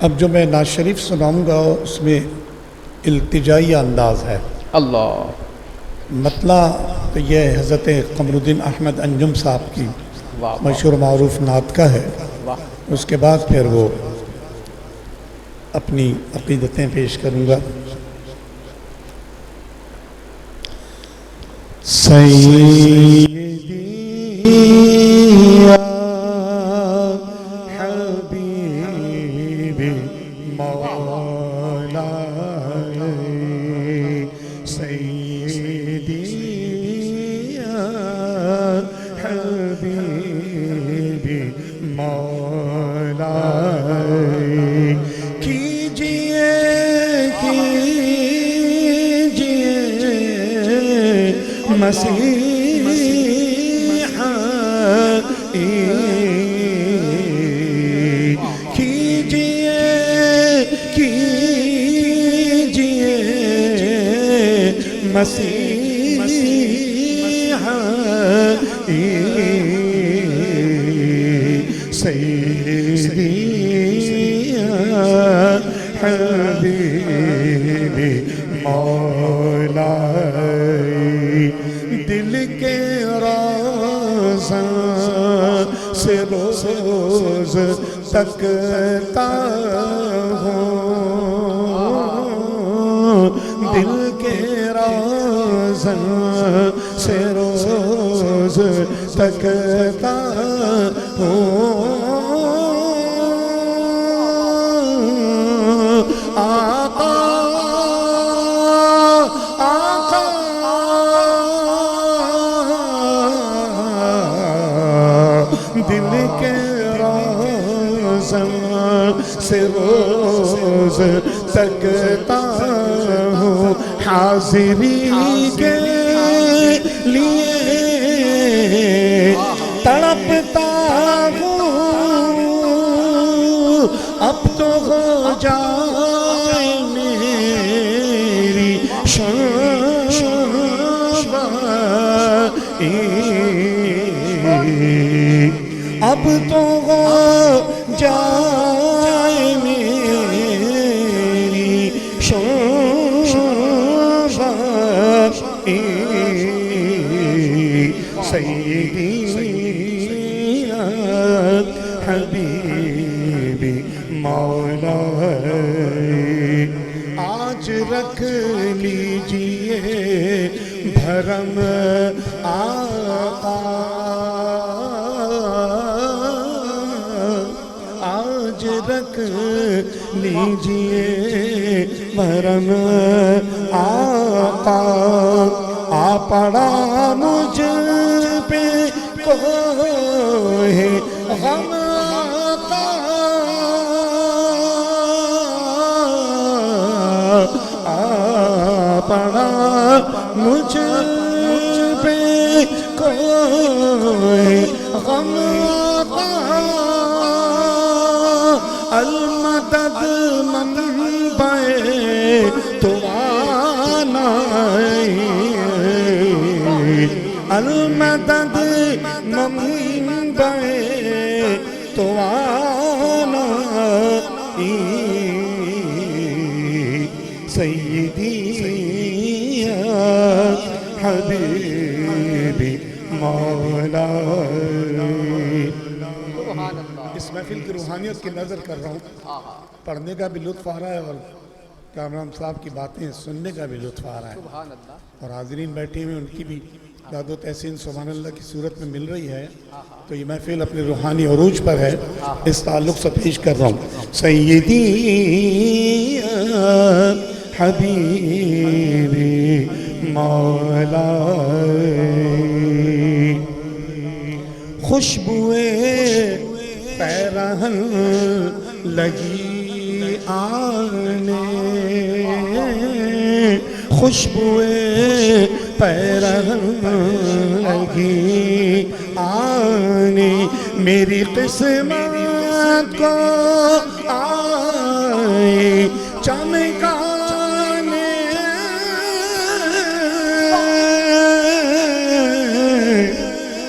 اب جو میں نعت شریف سناؤں گا اس میں التجائی انداز ہے۔
اللہ،
مطلع تو یہ حضرت قمر الدین احمد انجم صاحب کی
واہ
مشہور معروف نعت کا ہے،
واہ،
اس کے بعد پھر وہ اپنی عقیدتیں پیش کروں گا۔ سیدی یا حبیبی مولا، سیدی یا حبیبی مولا، کیجئے مسیحا، کیجئے مسیحا، سیدی یا حبیبی مولا، دل کے روزاں سے روز تکتا ہوں، دل کے روزاں سے روز روز تکتا ہوں آقا آقا دل کے روزن سے روز تکتا ہوں حاضری کے لیے تڑپتا ہوں اب تو ہو جائے میری اب تو ہو جائے میری سیدی حبیبی مولا آج رکھ لیجئے بھرم آقا آج رکھ لیجئے بھرم آقا آ پڑا مجھ پہ کوہ غم آقا آ پڑا مجھ پہ کوہ غم آقا المدد منبع توانا المدد منبع توانا سیدی حبیبی مولا اس محفل کی روحانیت کی نظر کر رہا ہوں پڑھنے کا بھی لطف آ رہا ہے اور کامران صاحب کی باتیں سننے کا بھی لطف آ رہا ہے اور حاضرین بیٹھے ہوئے ان کی بھی داد و تحسین سبحان اللہ کی صورت میں مل رہی ہے تو یہ محفل اپنے روحانی عروج پر ہے اس تعلق سے پیش کر رہا ہوں سیدی حبیبی مولا خوشبوئے پیرہن لگی آنے خوشبوئے پیرہن لگی آنے میری قسمت کو آئی چمکانے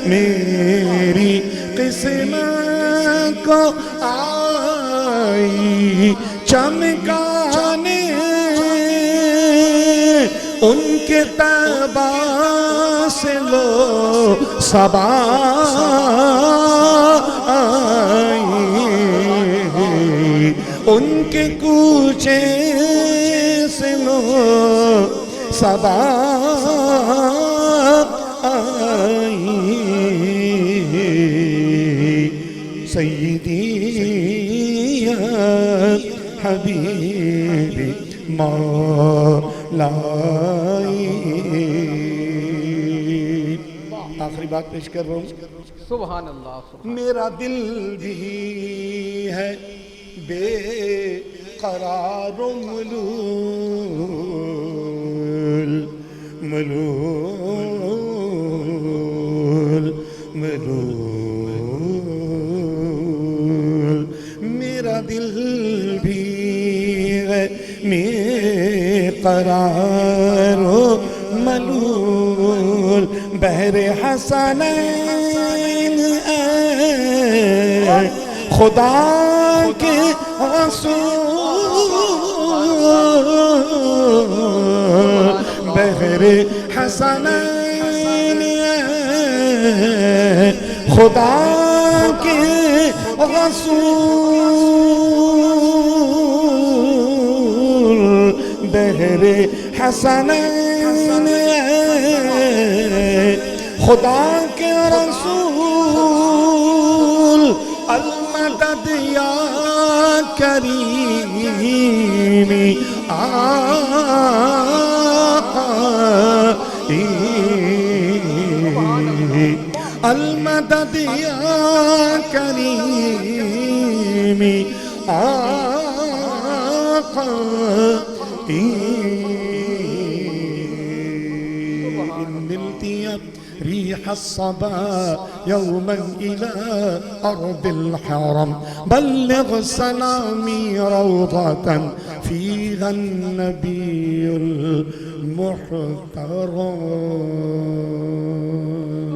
میری قسمت کو آئی چمکانے ان کے طیبہ سے لو صبا آئی ان کے کوچے سے لو صبا آئی سیدی حبیبی مولا آخری بات پیش کر رہا ہوں
سبحان اللہ
میرا دل بھی ہے بے قرار و ملول میرا دل بھی ہے بے قرار و ملول بحر حسنین اے خدا کے رسول بحر حسنین اے خدا کے رسول بحر حسنین خدا کے رسول المدد یا کریم المدد یا کریم آقا ريح الصبا يوما إلى أرض الحرم بلغ سلامي روضة فيها النبي المحترم.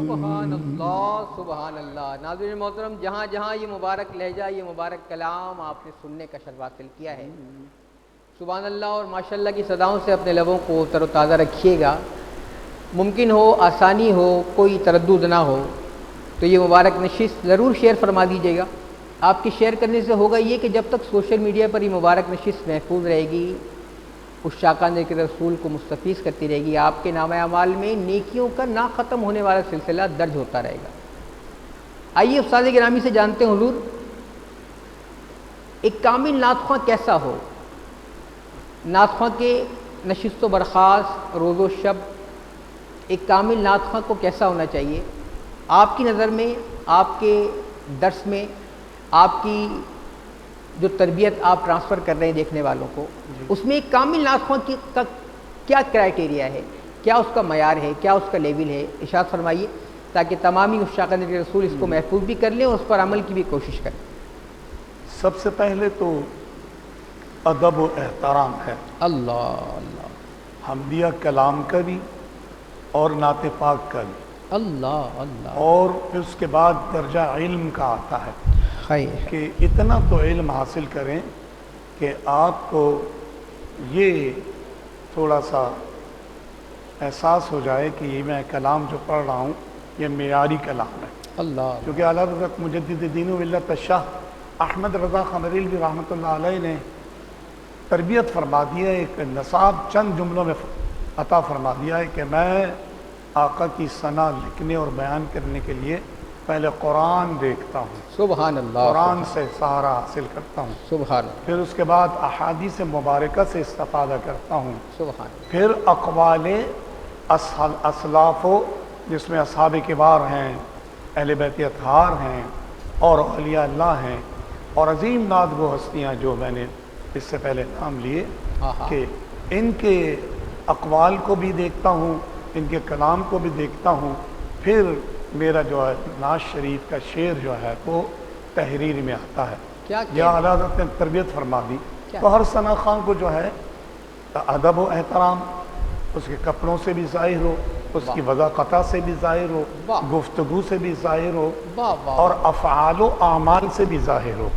سبحان اللہ سبحان اللہ. ناظرین محترم، جہاں جہاں یہ مبارک لہجہ، یہ مبارک کلام آپ نے سننے کا شرف حاصل کیا ہے، سبحان اللہ اور ماشاءاللہ کی صداؤں سے اپنے لبوں کو تر و تازہ رکھیے گا. ممکن ہو، آسانی ہو، کوئی تردد نہ ہو تو یہ مبارک نشست ضرور شیئر فرما دیجیے گا. آپ کے شیئر کرنے سے ہوگا یہ کہ جب تک سوشل میڈیا پر یہ مبارک نشست محفوظ رہے گی، عشاقان کے رسول کو مستفیض کرتی رہے گی، آپ کے نامہ اعمال میں نیکیوں کا نہ ختم ہونے والا سلسلہ درج ہوتا رہے گا. آئیے استاد گرامی سے جانتے ہیں حضور، ایک کامل نعت خواں کیسا ہو؟ نعت خواں کے نشست و برخاست، روز و شب، ایک کامل نعت خواں کو کیسا ہونا چاہیے آپ کی نظر میں، آپ کے درس میں، آپ کی جو تربیت آپ ٹرانسفر کر رہے ہیں دیکھنے والوں کو، اس میں ایک کامل نعت خواں کا کیا کرائٹیریا ہے، کیا اس کا معیار ہے، کیا اس کا لیول ہے؟ ارشاد فرمائیے تاکہ تمامی عشاقان رسول اس کو محفوظ بھی کر لیں اور اس پر عمل کی بھی کوشش کریں.
سب سے پہلے تو ادب و احترام ہے،
اللہ اللہ،
حمدیہ کلام کا بھی اور نعت پاک کا بھی،
اللہ اللہ،
اور پھر اس کے بعد درجہ علم کا آتا ہے
خیر
کہ اتنا تو علم حاصل کریں کہ آپ کو یہ تھوڑا سا احساس ہو جائے کہ یہ میں کلام جو پڑھ رہا ہوں یہ معیاری کلام ہے.
اللہ.
کیونکہ اعلیٰ حضرت مجدد دین و ملت شاہ احمد رضا خمریلوی رحمۃ اللہ علیہ نے تربیت فرما دی ہے، ایک نصاب چند جملوں میں عطا فرما دیا ہے کہ میں آقا کی ثنا لکھنے اور بیان کرنے کے لیے پہلے قرآن دیکھتا ہوں،
سبحان اللہ،
قرآن سے سہارا حاصل کرتا ہوں،
سبحان اللہ،
پھر اس کے بعد احادیث مبارکہ سے استفادہ کرتا ہوں،
سبحان اللہ،
پھر اقوال اسلاف جس میں اصحاب کبار ہیں، اہل بیت اطہار ہیں اور اولیاء اللہ ہیں اور عظیم نعت گو ہستیاں جو میں نے اس سے پہلے نام لیے، کہ ان کے اقوال کو بھی دیکھتا ہوں، ان کے کلام کو بھی دیکھتا ہوں. پھر میرا جو ہے نعت شریف کا شعر جو ہے وہ تحریر میں آتا ہے. یا اعلیٰ حضرت نے تربیت فرما دی تو ہر ثنا خواں کو جو ہے ادب و احترام اس کے کپڑوں سے بھی ظاہر ہو، اس کی وضاقتہ سے بھی ظاہر ہو، گفتگو سے بھی ظاہر ہو اور افعال و اعمال سے بھی ظاہر ہو.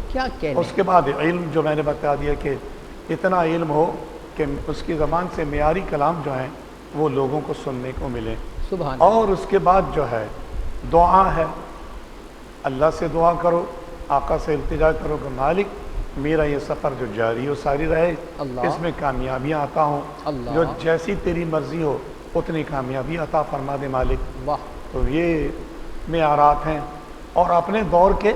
اس کے بعد علم جو میں نے بتا دیا کہ اتنا علم ہو کہ اس کی زبان سے معیاری کلام جو ہیں وہ لوگوں کو سننے کو ملے. اور اس کے بعد جو ہے دعا ہے، اللہ سے دعا کرو، آقا سے التجا کرو کہ مالک میرا یہ سفر جو جاری و ساری رہے، اس میں کامیابیاں عطا ہوں، جو جیسی تیری مرضی ہو اتنی کامیابی عطا فرما دے مالک. تو یہ معیارات ہیں. اور اپنے دور کے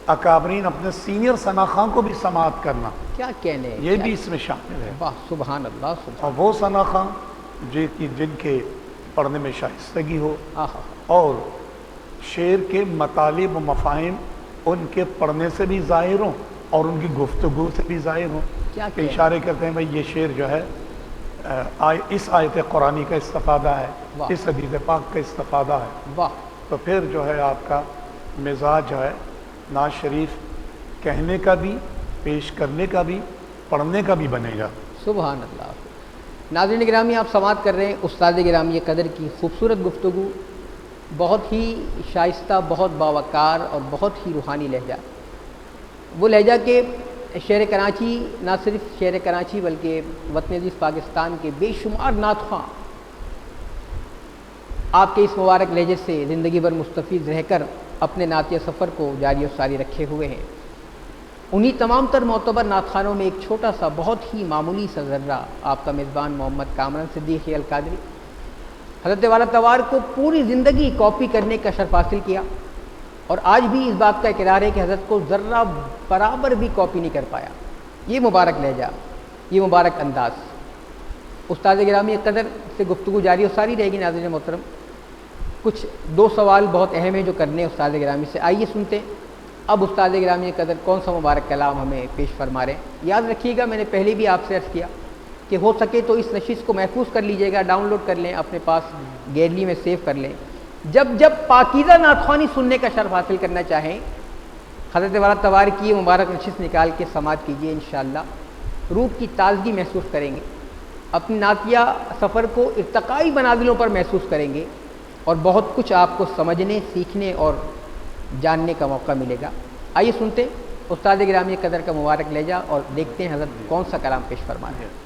اکابرین، اپنے سینئر ثنا خواں کو بھی سماعت کرنا،
کیا کہنے،
یہ بھی اس میں شامل ہے.
سبحان اللہ.
اور وہ ثنا خواں جن کے پڑھنے میں شائستگی ہو اور شعر کے مطالب و مفاہیم ان کے پڑھنے سے بھی ظاہر ہوں اور ان کی گفتگو سے بھی ظاہر ہوں، کہ اشارے کرتے ہیں بھائی یہ شعر جو ہے اس آیت قرآنی کا استفادہ ہے، اس حدیث پاک کا استفادہ ہے. تو پھر جو ہے آپ کا مزاج جو ہے نعت شریف کہنے کا بھی، پیش کرنے کا بھی، پڑھنے کا بھی بنے گا.
سبحان اللہ. ناظرین گرامی، آپ سماعت کر رہے ہیں استاد گرامی قدر کی خوبصورت گفتگو، بہت ہی شائستہ، بہت باوقار اور بہت ہی روحانی لہجہ. وہ لہجہ کہ شہر کراچی، نہ صرف شہر کراچی بلکہ وطن عزیز پاکستان کے بے شمار نعت خواں آپ کے اس مبارک لہجے سے زندگی بھر مستفیض رہ کر اپنے نعتیہ سفر کو جاری و ساری رکھے ہوئے ہیں. انہی تمام تر معتبر نعت خوانوں میں ایک چھوٹا سا بہت ہی معمولی سا ذرہ آپ کا میزبان محمد کامران صدیقی القادری. حضرت والا توار کو پوری زندگی کاپی کرنے کا شرف حاصل کیا، اور آج بھی اس بات کا اقرار ہے کہ حضرت کو ذرہ برابر بھی کاپی نہیں کر پایا۔ یہ مبارک لہجہ، یہ مبارک انداز۔ استاد گرامی قدر سے گفتگو جاری اور ساری رہے گی ناظرین محترم۔ کچھ دو سوال بہت اہم ہیں جو کرنے استاد گرامی سے، آئیے سنتے ہیں اب استاد گرامی قدر کون سا مبارک کلام ہمیں پیش فرما رہے ہیں۔ یاد رکھیے گا، میں نے پہلے بھی آپ سے عرض کیا کہ ہو سکے تو اس نشست کو محفوظ کر لیجیے گا، ڈاؤن لوڈ کر لیں، اپنے پاس گیلری میں سیو کر لیں۔ جب جب پاکیزہ نعت خوانی سننے کا شرف حاصل کرنا چاہیں، حضرت والا توار کی یہ مبارک نشست نکال کے سماعت کیجیے، انشاءاللہ روح کی تازگی محسوس کریں گے، اپنی نعتیہ سفر کو ارتقائی منازلوں پر محسوس کریں گے، اور بہت کچھ آپ کو سمجھنے، سیکھنے اور جاننے کا موقع ملے گا۔ آئیے سنتے استاد گرامی قدر کا مبارک لہجہ اور دیکھتے ہیں حضرت کون سا کلام پیش فرما رہے ہیں۔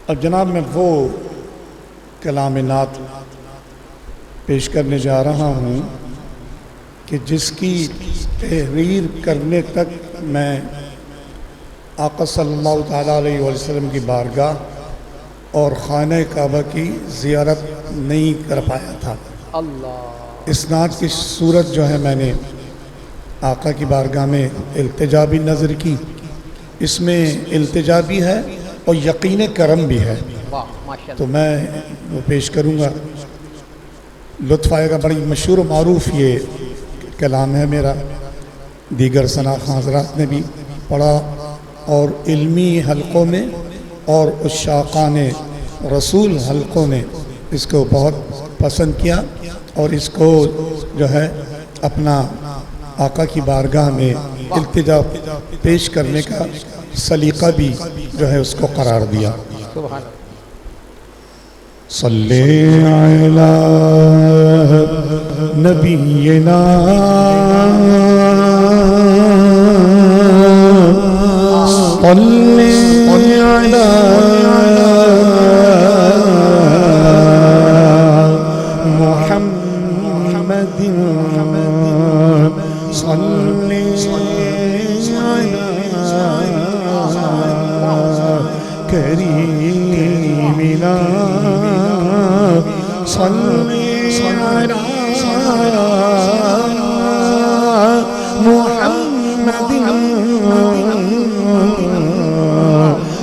اب جناب میں وہ کلام نعت پیش کرنے جا رہا ہوں کہ جس کی تحریر کرنے تک میں آقا صلی اللہ تعالیٰ علیہ وسلم کی بارگاہ اور خانہ کعبہ کی زیارت نہیں کر پایا تھا۔
اللہ،
اس نعت کی صورت جو ہے میں نے آقا کی بارگاہ میں التجا بھی نظر کی، اس میں التجا بھی ہے اور یقین کرم بھی ہے،
واہ ماشاءاللہ۔
تو میں وہ پیش کروں گا، لطف آئے گا۔ بڑی مشہور و معروف یہ کلام ہے میرا، دیگر شناخت حضرات نے بھی پڑھا اور علمی حلقوں میں اور عشاقان رسول حلقوں نے اس کو بہت پسند کیا، اور اس کو جو ہے اپنا آقا کی بارگاہ میں التجا پیش کرنے کا سلیقہ بھی جو ہے اس کو قرار دیا۔
سبحان اللہ۔
صلی علی نبینا صلی علی محمد صلی کریمنا صلی علی محمد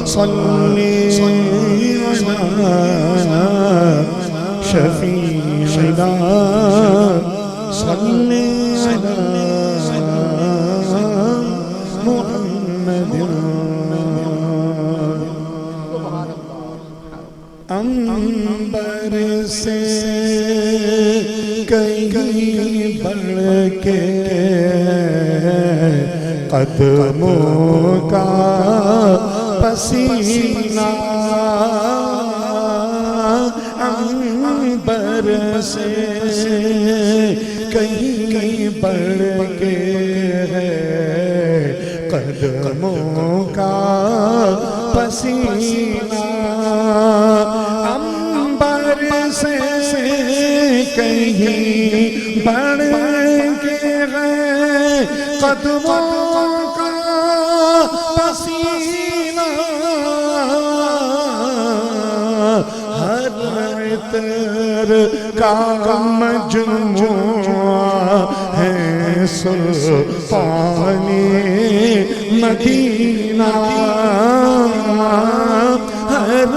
صلی علی شفیعنا صلی علی محمد عنبر سے کہیں بڑھ کے قدموں کا پسینہ، عنبر سے کہیں بڑھ کے ہے قدموں کا پسینہ، عنبر سے کہیں بڑھ کے ہے قدموں کا پسینہ، ہر عطر کا مجموعہ ہے سلطان مدینہ، ہر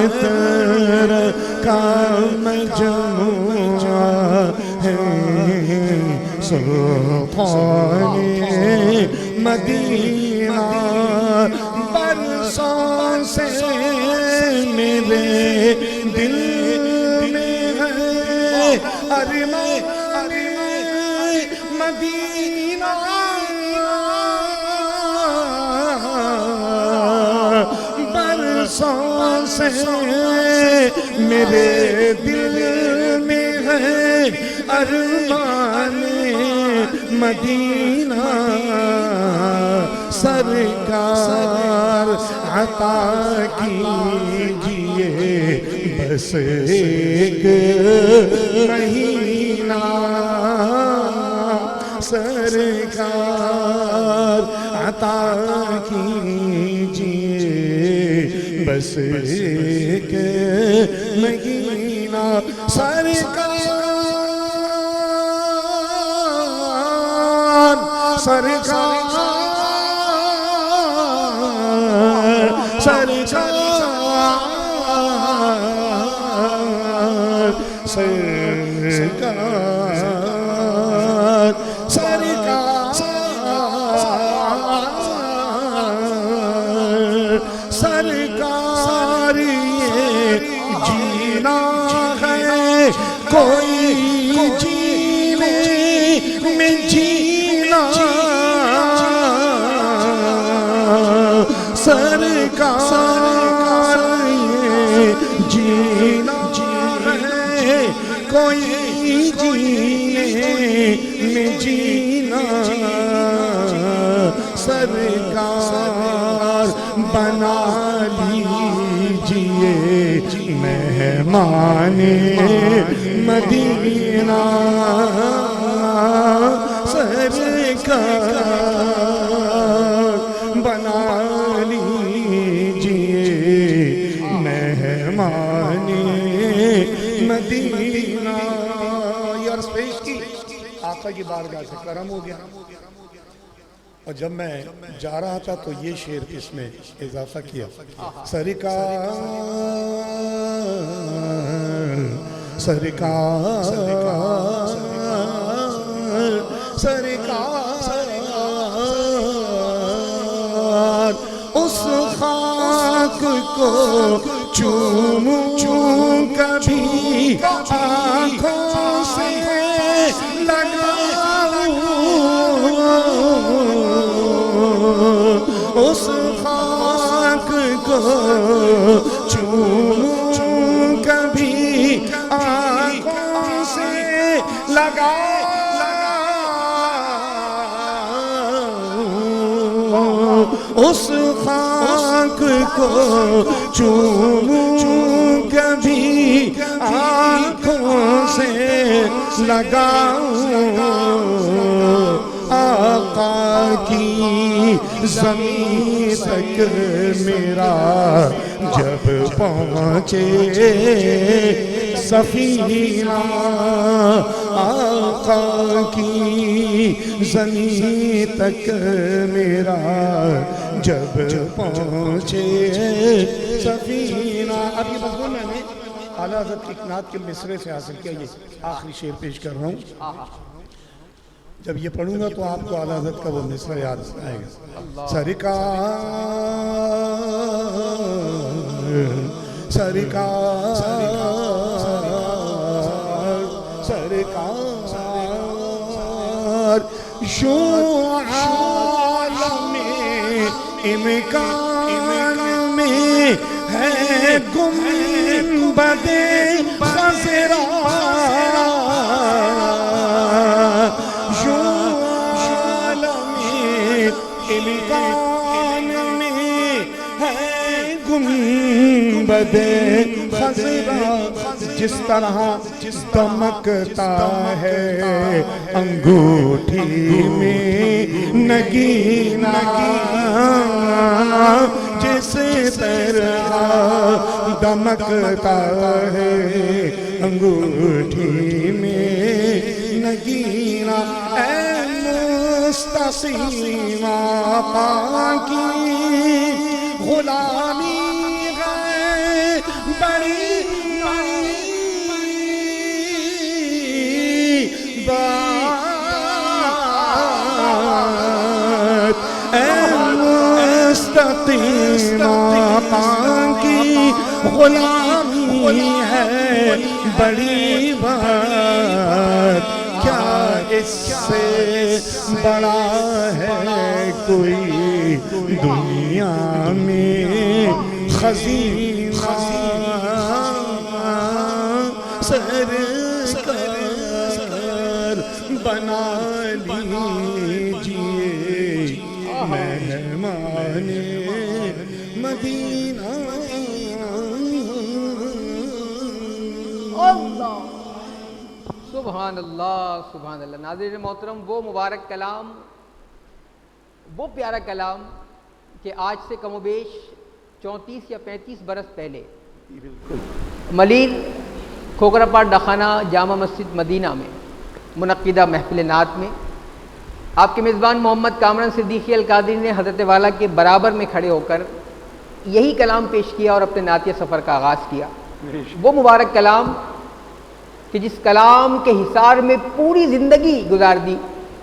عطر کا مجموعہ ہے سلطان مدینہ، برسوں سے میرے دل میں ہے ارمان مدینہ، برسوں سے میرے دل میں ہے ارمان مدینہ، سرکار عطا کیجئے بس ایک مہینہ، سرکار عطا کیجئے بس ایک مہینہ سرکار سرکار سرکار یہ جینا ہے کوئی جینے میں جینا سرکار یہ جینا ہے کوئی جینے میں جینا سرکار بنا لیجئے مہمان مدینہ سرکار بنا لیجئے مہمان مدینہ. یہ عرض پیش کی آقا کی بارگاہ سے کرم ہو گیا. اور جب میں جا رہا تھا تو یہ شعر اس میں اضافہ کیا. سرکار سرکار سرکار اس خاک کو چوموں کبھی آنکھوں سے اس خاک کو چوموں کبھی آنکھوں سے لگاؤں اس خاک کو چوموں کبھی آنکھوں سے لگاؤں آقا کی زمین تک میرا جب پہنچے سفینہ آقا کی زمین تک میرا جب پہنچے سفینہ. اب یہ مضمون میں نے اعلیٰ حضرت کی نعت کے مصرے سے حاصل کیا. یہ آخری شعر پیش کر رہا ہوں. جب یہ پڑھوں گا تو آپ کو اعلیٰ حضرت کا وہ مصرع یاد آئے گا. سرکار سرکار سرکار یوں عالم امکان میں ہے گنبد خضرا امکان میں ہے گنبد خضرا جس طرح دمکتا ہے انگوٹھی میں نگینہ جس طرح دمکتا ہے انگوٹھی میں نگینہ اے مستقیم آقا کی غلامی ہے بڑی بات اے مستقیم آقا کی غلامی ہے بڑی بات. کیا اس سے بڑا ہے کوئی دنیا میں خزینہ سرکار بنا لیجئے مہمان مدینہ.
سبحان اللہ سبحان اللہ. ناظرین محترم، وہ مبارک کلام، وہ پیارا کلام کہ آج سے کم و بیش 34 یا 35 برس پہلے
بالکل
ملیر کھوکھرا ڈاخانہ جامع مسجد مدینہ میں منعقدہ محفل نعت میں آپ کے میزبان محمد کامران صدیقی القادری نے حضرت والا کے برابر میں کھڑے ہو کر یہی کلام پیش کیا اور اپنے نعتیہ سفر کا آغاز کیا۔ وہ مبارک کلام کہ جس کلام کے حصار میں پوری زندگی گزار دی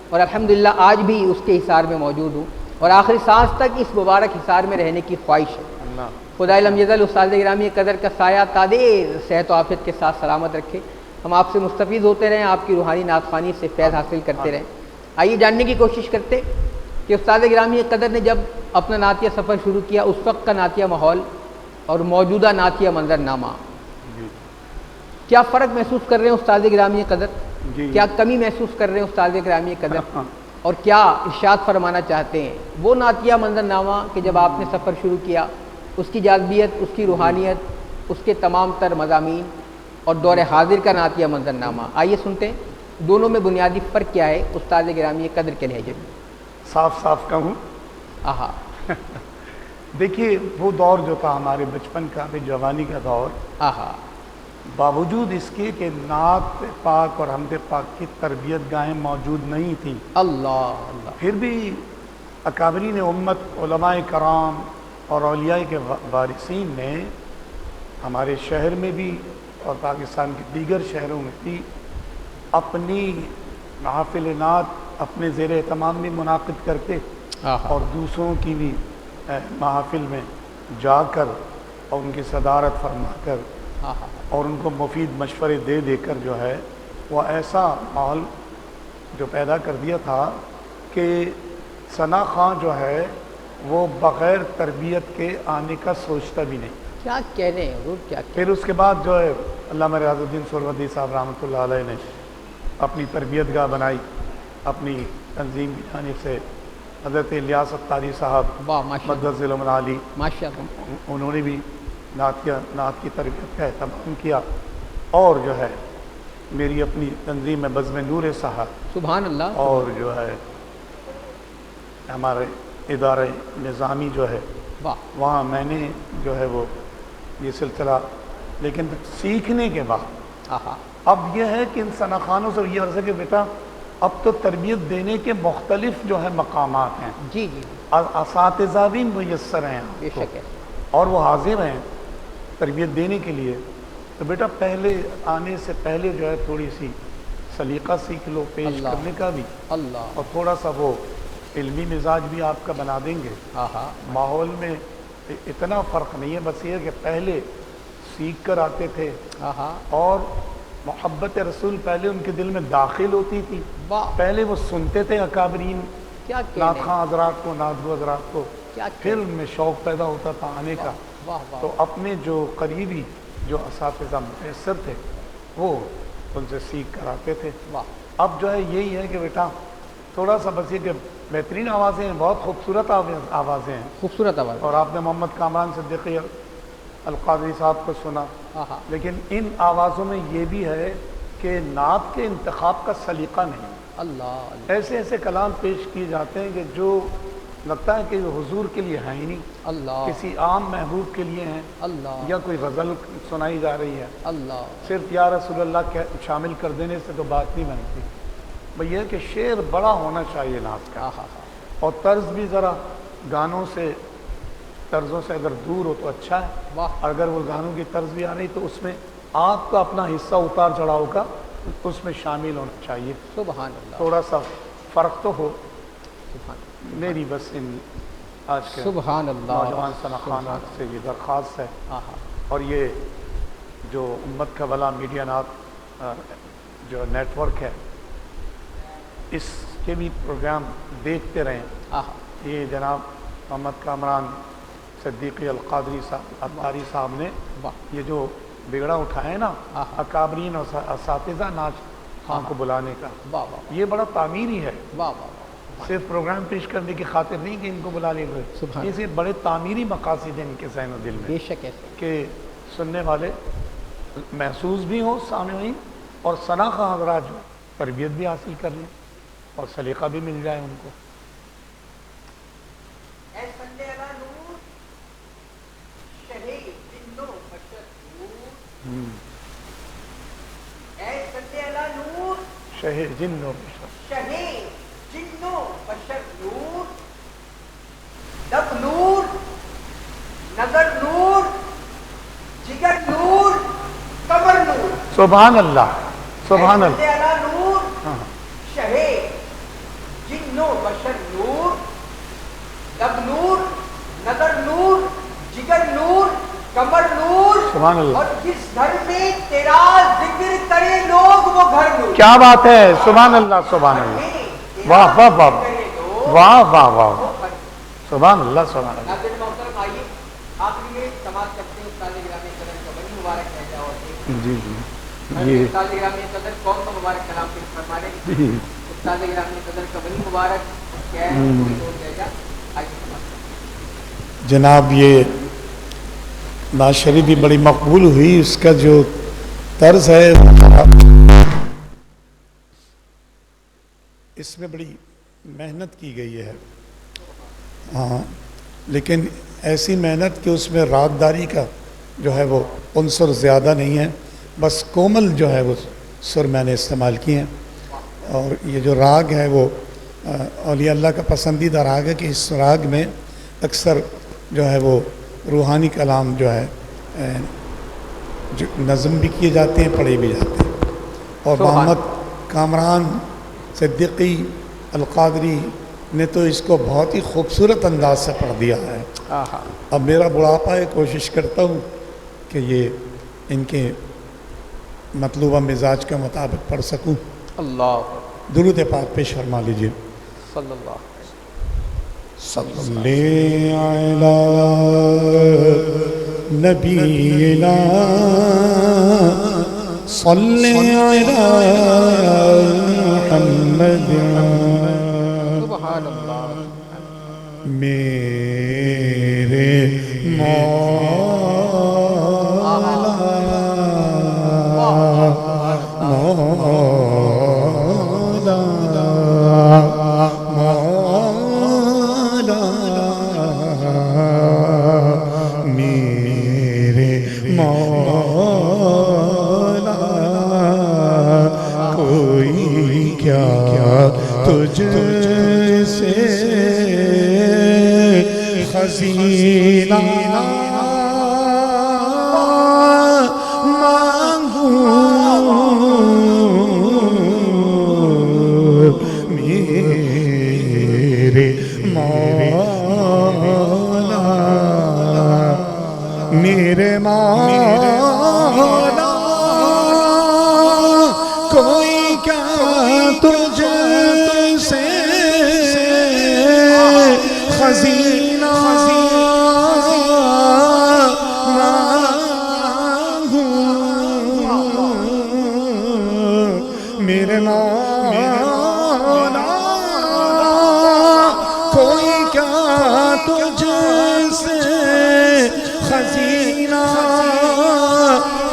اور الحمدللہ آج بھی اس کے حصار میں موجود ہوں اور آخری سانس تک اس مبارک حصار میں رہنے کی خواہش ہے۔ خدائے لم یزل استاد گرامی قدر کا سایہ تادیر صحت و عافیت کے ساتھ سلامت رکھے، ہم آپ سے مستفید ہوتے رہیں، آپ کی روحانی نعت خوانی سے فیض حاصل کرتے رہیں۔ آئیے جاننے کی کوشش کرتے کہ استاد گرامی قدر نے جب اپنا نعتیہ سفر شروع کیا اس وقت کا نعتیہ ماحول اور موجودہ نعتیہ منظرنامہ، کیا فرق محسوس کر رہے ہیں استاد گرامی قدر؟ کیا کمی محسوس کر رہے ہیں استاد گرامی قدر؟ اور کیا ارشاد فرمانا چاہتے ہیں؟ وہ نعتیہ منظرنامہ کہ جب آپ نے سفر شروع کیا اس کی جاذبیت، اس کی روحانیت، اس کے تمام تر مضامین اور دور حاضر کا نعتیہ منظرنامہ، آئیے سنتے ہیں دونوں میں بنیادی فرق کیا ہے استاد گرامی قدر کے لہجے میں۔
صاف صاف کہوں،
آہا
دیکھیے وہ دور جو تھا ہمارے بچپن کا، جوانی کا دور،
آہا
باوجود اس کے کہ نعت پاک اور حمد پاک کی تربیت گاہیں موجود نہیں تھیں،
اللہ اللہ،
پھر بھی اکابرین امت، علماء کرام اور اولیاء کے وارثین نے ہمارے شہر میں بھی اور پاکستان کے دیگر شہروں میں بھی اپنی محافل نعت اپنے زیر اہتمام بھی منعقد کرتے اور دوسروں کی بھی محافل میں جا کر اور ان کی صدارت فرما کر اور ان کو مفید مشورے دے دے کر جو ہے وہ ایسا ماحول جو پیدا کر دیا تھا کہ ثنا خان جو ہے وہ بغیر تربیت کے آنے کا سوچتا بھی نہیں۔
کیا کہنے ہیں حضور، کیا
پھر اس کے بعد جو ہے علامہ ریاض الدین سہروردی صاحب رحمۃ اللہ علیہ نے اپنی تربیت گاہ بنائی، اپنی تنظیم کی جانب سے حضرت الیاس الطاری صاحب مقدس ذیل العالی
ماشاءاللہ
انہوں نے بھی نعت کی تربیت کا اہتمام کیا، اور جو ہے میری اپنی تنظیم ہے بزم نور صاحب،
سبحان اللہ،
اور جو ہے ہمارے ادارہ نظامی جو ہے وہاں میں نے جو ہے وہ یہ سلسلہ، لیکن سیکھنے کے بعد اب یہ ہے کہ ان ثنا خانوں سے یہ عرض ہے کہ بیٹا اب تو تربیت دینے کے مختلف جو ہے مقامات ہیں،
جی جی
اساتذہ بھی میسر ہیں
بے شک ہے،
اور وہ حاضر ہیں تربیت دینے کے لیے، تو بیٹا پہلے آنے سے پہلے جو ہے تھوڑی سی سلیقہ سیکھ لو پیش کرنے کا بھی،
اللہ،
اور تھوڑا سا وہ علمی مزاج بھی آپ کا بنا دیں گے۔ ماحول میں اتنا فرق نہیں ہے، بس یہ کہ پہلے سیکھ کر آتے تھے اور محبت رسول پہلے ان کے دل میں داخل ہوتی تھی، پہلے وہ سنتے تھے اکابرین نعت خواں حضرات کو، نعت گو حضرات کو، پھر ان میں شوق پیدا ہوتا تھا آنے کا، تو اپنے جو قریبی جو اساتذہ میسر تھے وہ ان سے سیکھ کر آتے تھے۔ اب جو ہے یہی ہے کہ بیٹا تھوڑا سا بس یہ کہ بہترین آوازیں ہیں، بہت خوبصورت آوازیں ہیں،
خوبصورت آواز،
اور آپ نے محمد کامران صدیقی القادری صاحب کو سنا، لیکن ان آوازوں میں یہ بھی ہے کہ نعت کے انتخاب کا سلیقہ نہیں،
اللہ،
ایسے ایسے کلام پیش کیے جاتے ہیں کہ جو لگتا ہے کہ حضور کے لیے ہیں ہی نہیں،
اللہ،
کسی عام محبوب کے لیے ہیں،
اللہ،
یا کوئی غزل سنائی جا رہی ہے،
اللہ،
صرف یا رسول اللہ شامل کر دینے سے تو بات نہیں بنتی، بھئی یہ کہ شعر بڑا ہونا چاہیے نعت کا، اور طرز بھی ذرا گانوں سے طرزوں سے اگر دور ہو تو اچھا ہے، اگر وہ گانوں کی طرز بھی آ رہی تو اس میں آپ کا اپنا حصہ اتار چڑھاؤ کا اس میں شامل ہونا چاہیے،
سبحان اللہ،
تھوڑا سا فرق تو ہو۔
سبحان اللہ،
میری بس ان آج کے
سبحان اللہ،
نوجوان ثنا خانات سے یہ درخواست ہے، اور یہ جو امت کا بلا میڈیا نعت جو نیٹ ورک ہے اس کے بھی پروگرام دیکھتے رہیں۔ یہ جناب محمد کامران صدیقی القادری صاحب القاری صاحب نے یہ جو بگڑا اٹھایا ہے نا اکابرین اور اساتذہ نعت خواں کو بلانے کا، یہ بڑا تعمیری ہے، صرف پروگرام پیش کرنے کی خاطر نہیں کہ ان کو بلا لیں گے، یہ بڑے تعمیری مقاصد ہیں ان کے ذہن و دل میں،
بے شک ہے
کہ سننے والے محسوس بھی ہوں سامعین، اور ثنا خواں حضرات جو تربیت بھی حاصل کر لیں اور سلیقہ بھی مل جائے ان کو۔
اے صلی اللہ نور
شہر جن و بشر،
شہے جن و بشر نور، لب نور، نظر نور، جگر نور، قمر نور.
سبحان اللہ سبحان اللہ.
اے اللہ نور شہے جن و بشر نور، لب نور، نظر نور، جگر نور، قمر نور.
سبحان اللہ.
اور جس گھر میں تیرا ذکر کرے لوگ وہ گھر نور.
کیا بات ہے، سبحان اللہ سبحان اللہ. واہ واہ واہ واہ واہ واہ، سبحان اللہ سبحان اللہ.
ناظرین محترم، آئیے آخری میں سماعت کرتے ہیں استاد گرامی قدر کا بڑی مبارک ہے جاؤ.
جی جی
استاد گرامی قدر کون سا مبارک کلام پیش فرما رہے ہیں؟
جی
استاد گرامی قدر کا بڑی مبارک کیا ہے کوئی اور جائے گا. آئیے سماعت کرتے ہیں.
جناب یہ نعت شریف بھی بڑی مقبول ہوئی، اس کا جو طرز ہے اس میں بڑی محنت کی گئی ہے. ہاں لیکن ایسی محنت کہ اس میں راگ داری کا جو ہے وہ عنصر زیادہ نہیں ہے، بس کومل جو ہے وہ سر میں نے استعمال کیے ہیں. اور یہ جو راگ ہے وہ اولیاء اللہ کا پسندیدہ راگ ہے کہ اس راگ میں اکثر جو ہے وہ روحانی کلام جو ہے جو نظم بھی کیے جاتے ہیں، پڑھے بھی جاتے ہیں. اور محمد کامران صدیقی القادری نے تو اس کو بہت ہی خوبصورت انداز سے پڑھ دیا ہے. اب میرا بڑھاپا ہے، کوشش کرتا ہوں کہ یہ ان کے مطلوبہ مزاج کے مطابق پڑھ سکوں.
اللہ
درود پاک پیش فرما لیجیے.
صلی اللہ
صلی علی نبینا صلی علی محمد.
سبحان اللہ.
میرے مولا مولا مولا میرے مولا کوئی کیا تجھ سے خزینہ میرے مولا میرے مولا کوئی کیا تجھ سے خزینہ مانگوں میرے مولا کوئی کیا تجھ سے خزینہ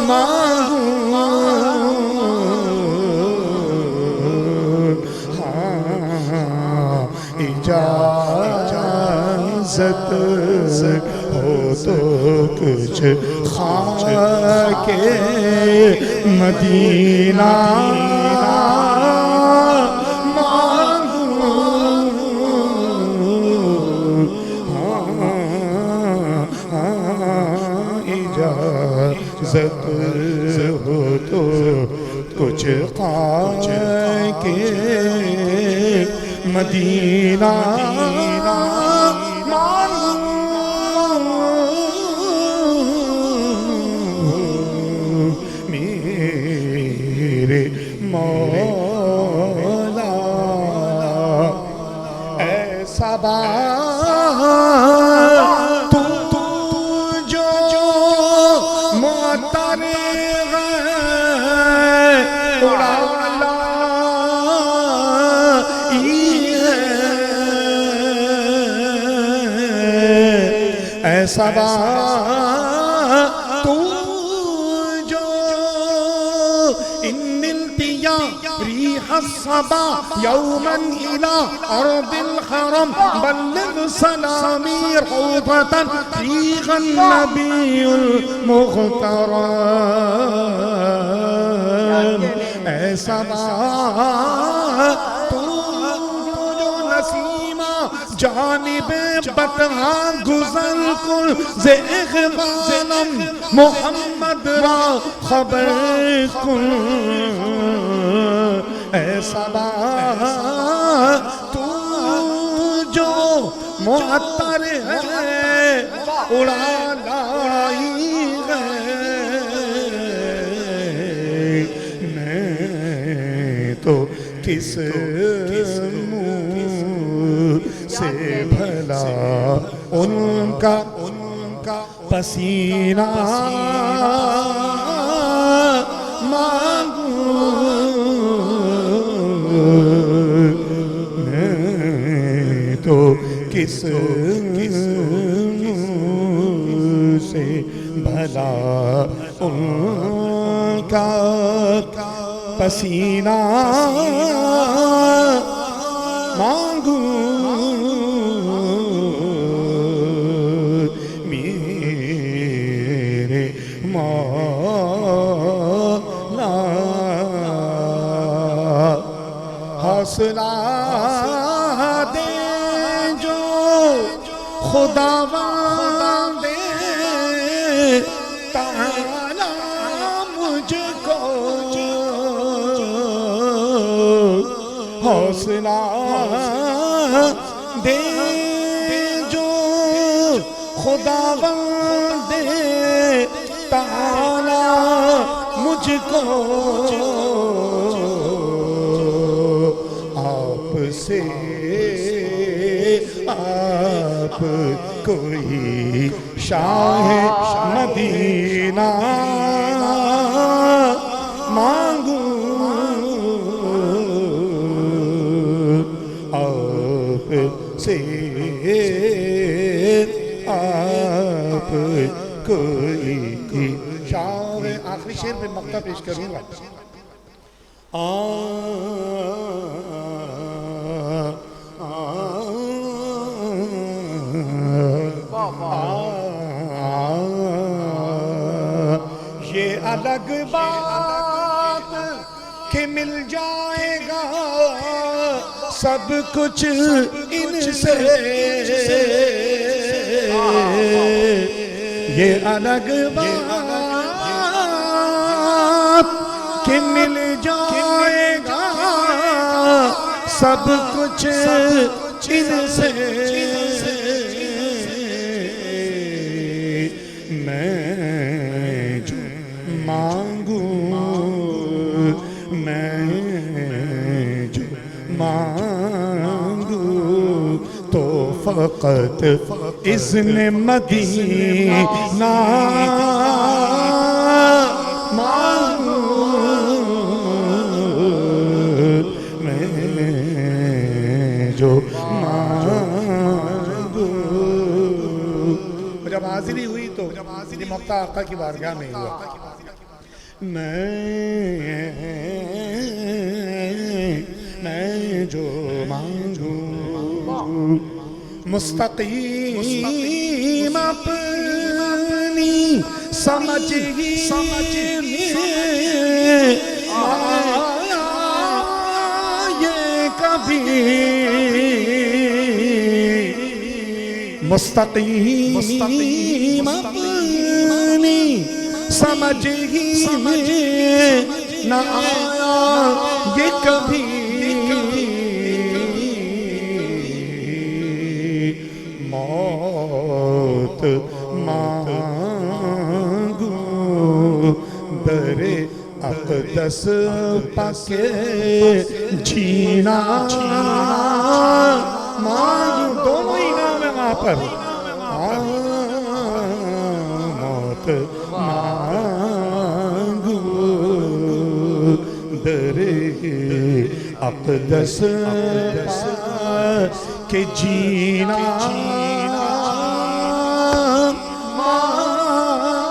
مانگوں. ہاں اجازت ہو تو کچھ خاک مدینہ اجازت ہو تو کچھ خاک مدینہ میرے مولا ایسا تو جو معطر اڑا ایسا تو جو ان التیا يا ريح الصبا يوما إلى أرض الحرم بلغ سلامي روضة فيها النبي المخترم اے صبا تو جو نسیمہ جانب بطحا گزر کن ز اقبالم محمد را خبر کن اے صبا تو جو معطر ہے اڑا لائی گئے میں تو کس منہ سے بھلا ان کا پسینہ مانگوں میں تو کس منہ سے بھلا ان کا پسینہ مانگوں میرے مولا حوصلہ دے جو خداوند دے تعالی مجھ کو حوصلہ دے جو خداوند دے تعالی مجھ کو آپ سے آپ کوئی شاہ مدینہ مانگوں آپ سے آپ کوئی شاہ آخری شعر پہ مقطع پیش کروں گا یہ الگ بات کہ مل جائے گا سب کچھ ان سے یہ الگ بات کہ مل جائے گا سب کچھ ان سے میں جو مانگوں میں جو مانگوں تو فقط اذن مدینہ جب حاضری ہوئی تو یہ مقطع آقا کی بارگاہ میں ہوا میں جو مانگوں مستقیم اپنی سمجھ آیا یہ کبھی مستقیم اپنی سمجھ ہی میں نہ آیا یہ کبھی موت مانگوں در اقدس پاکے جینا مانگوں دونوں ہی نام ہے وہاں پر موت مانگوں در اقدس پاکے جینا مانگوں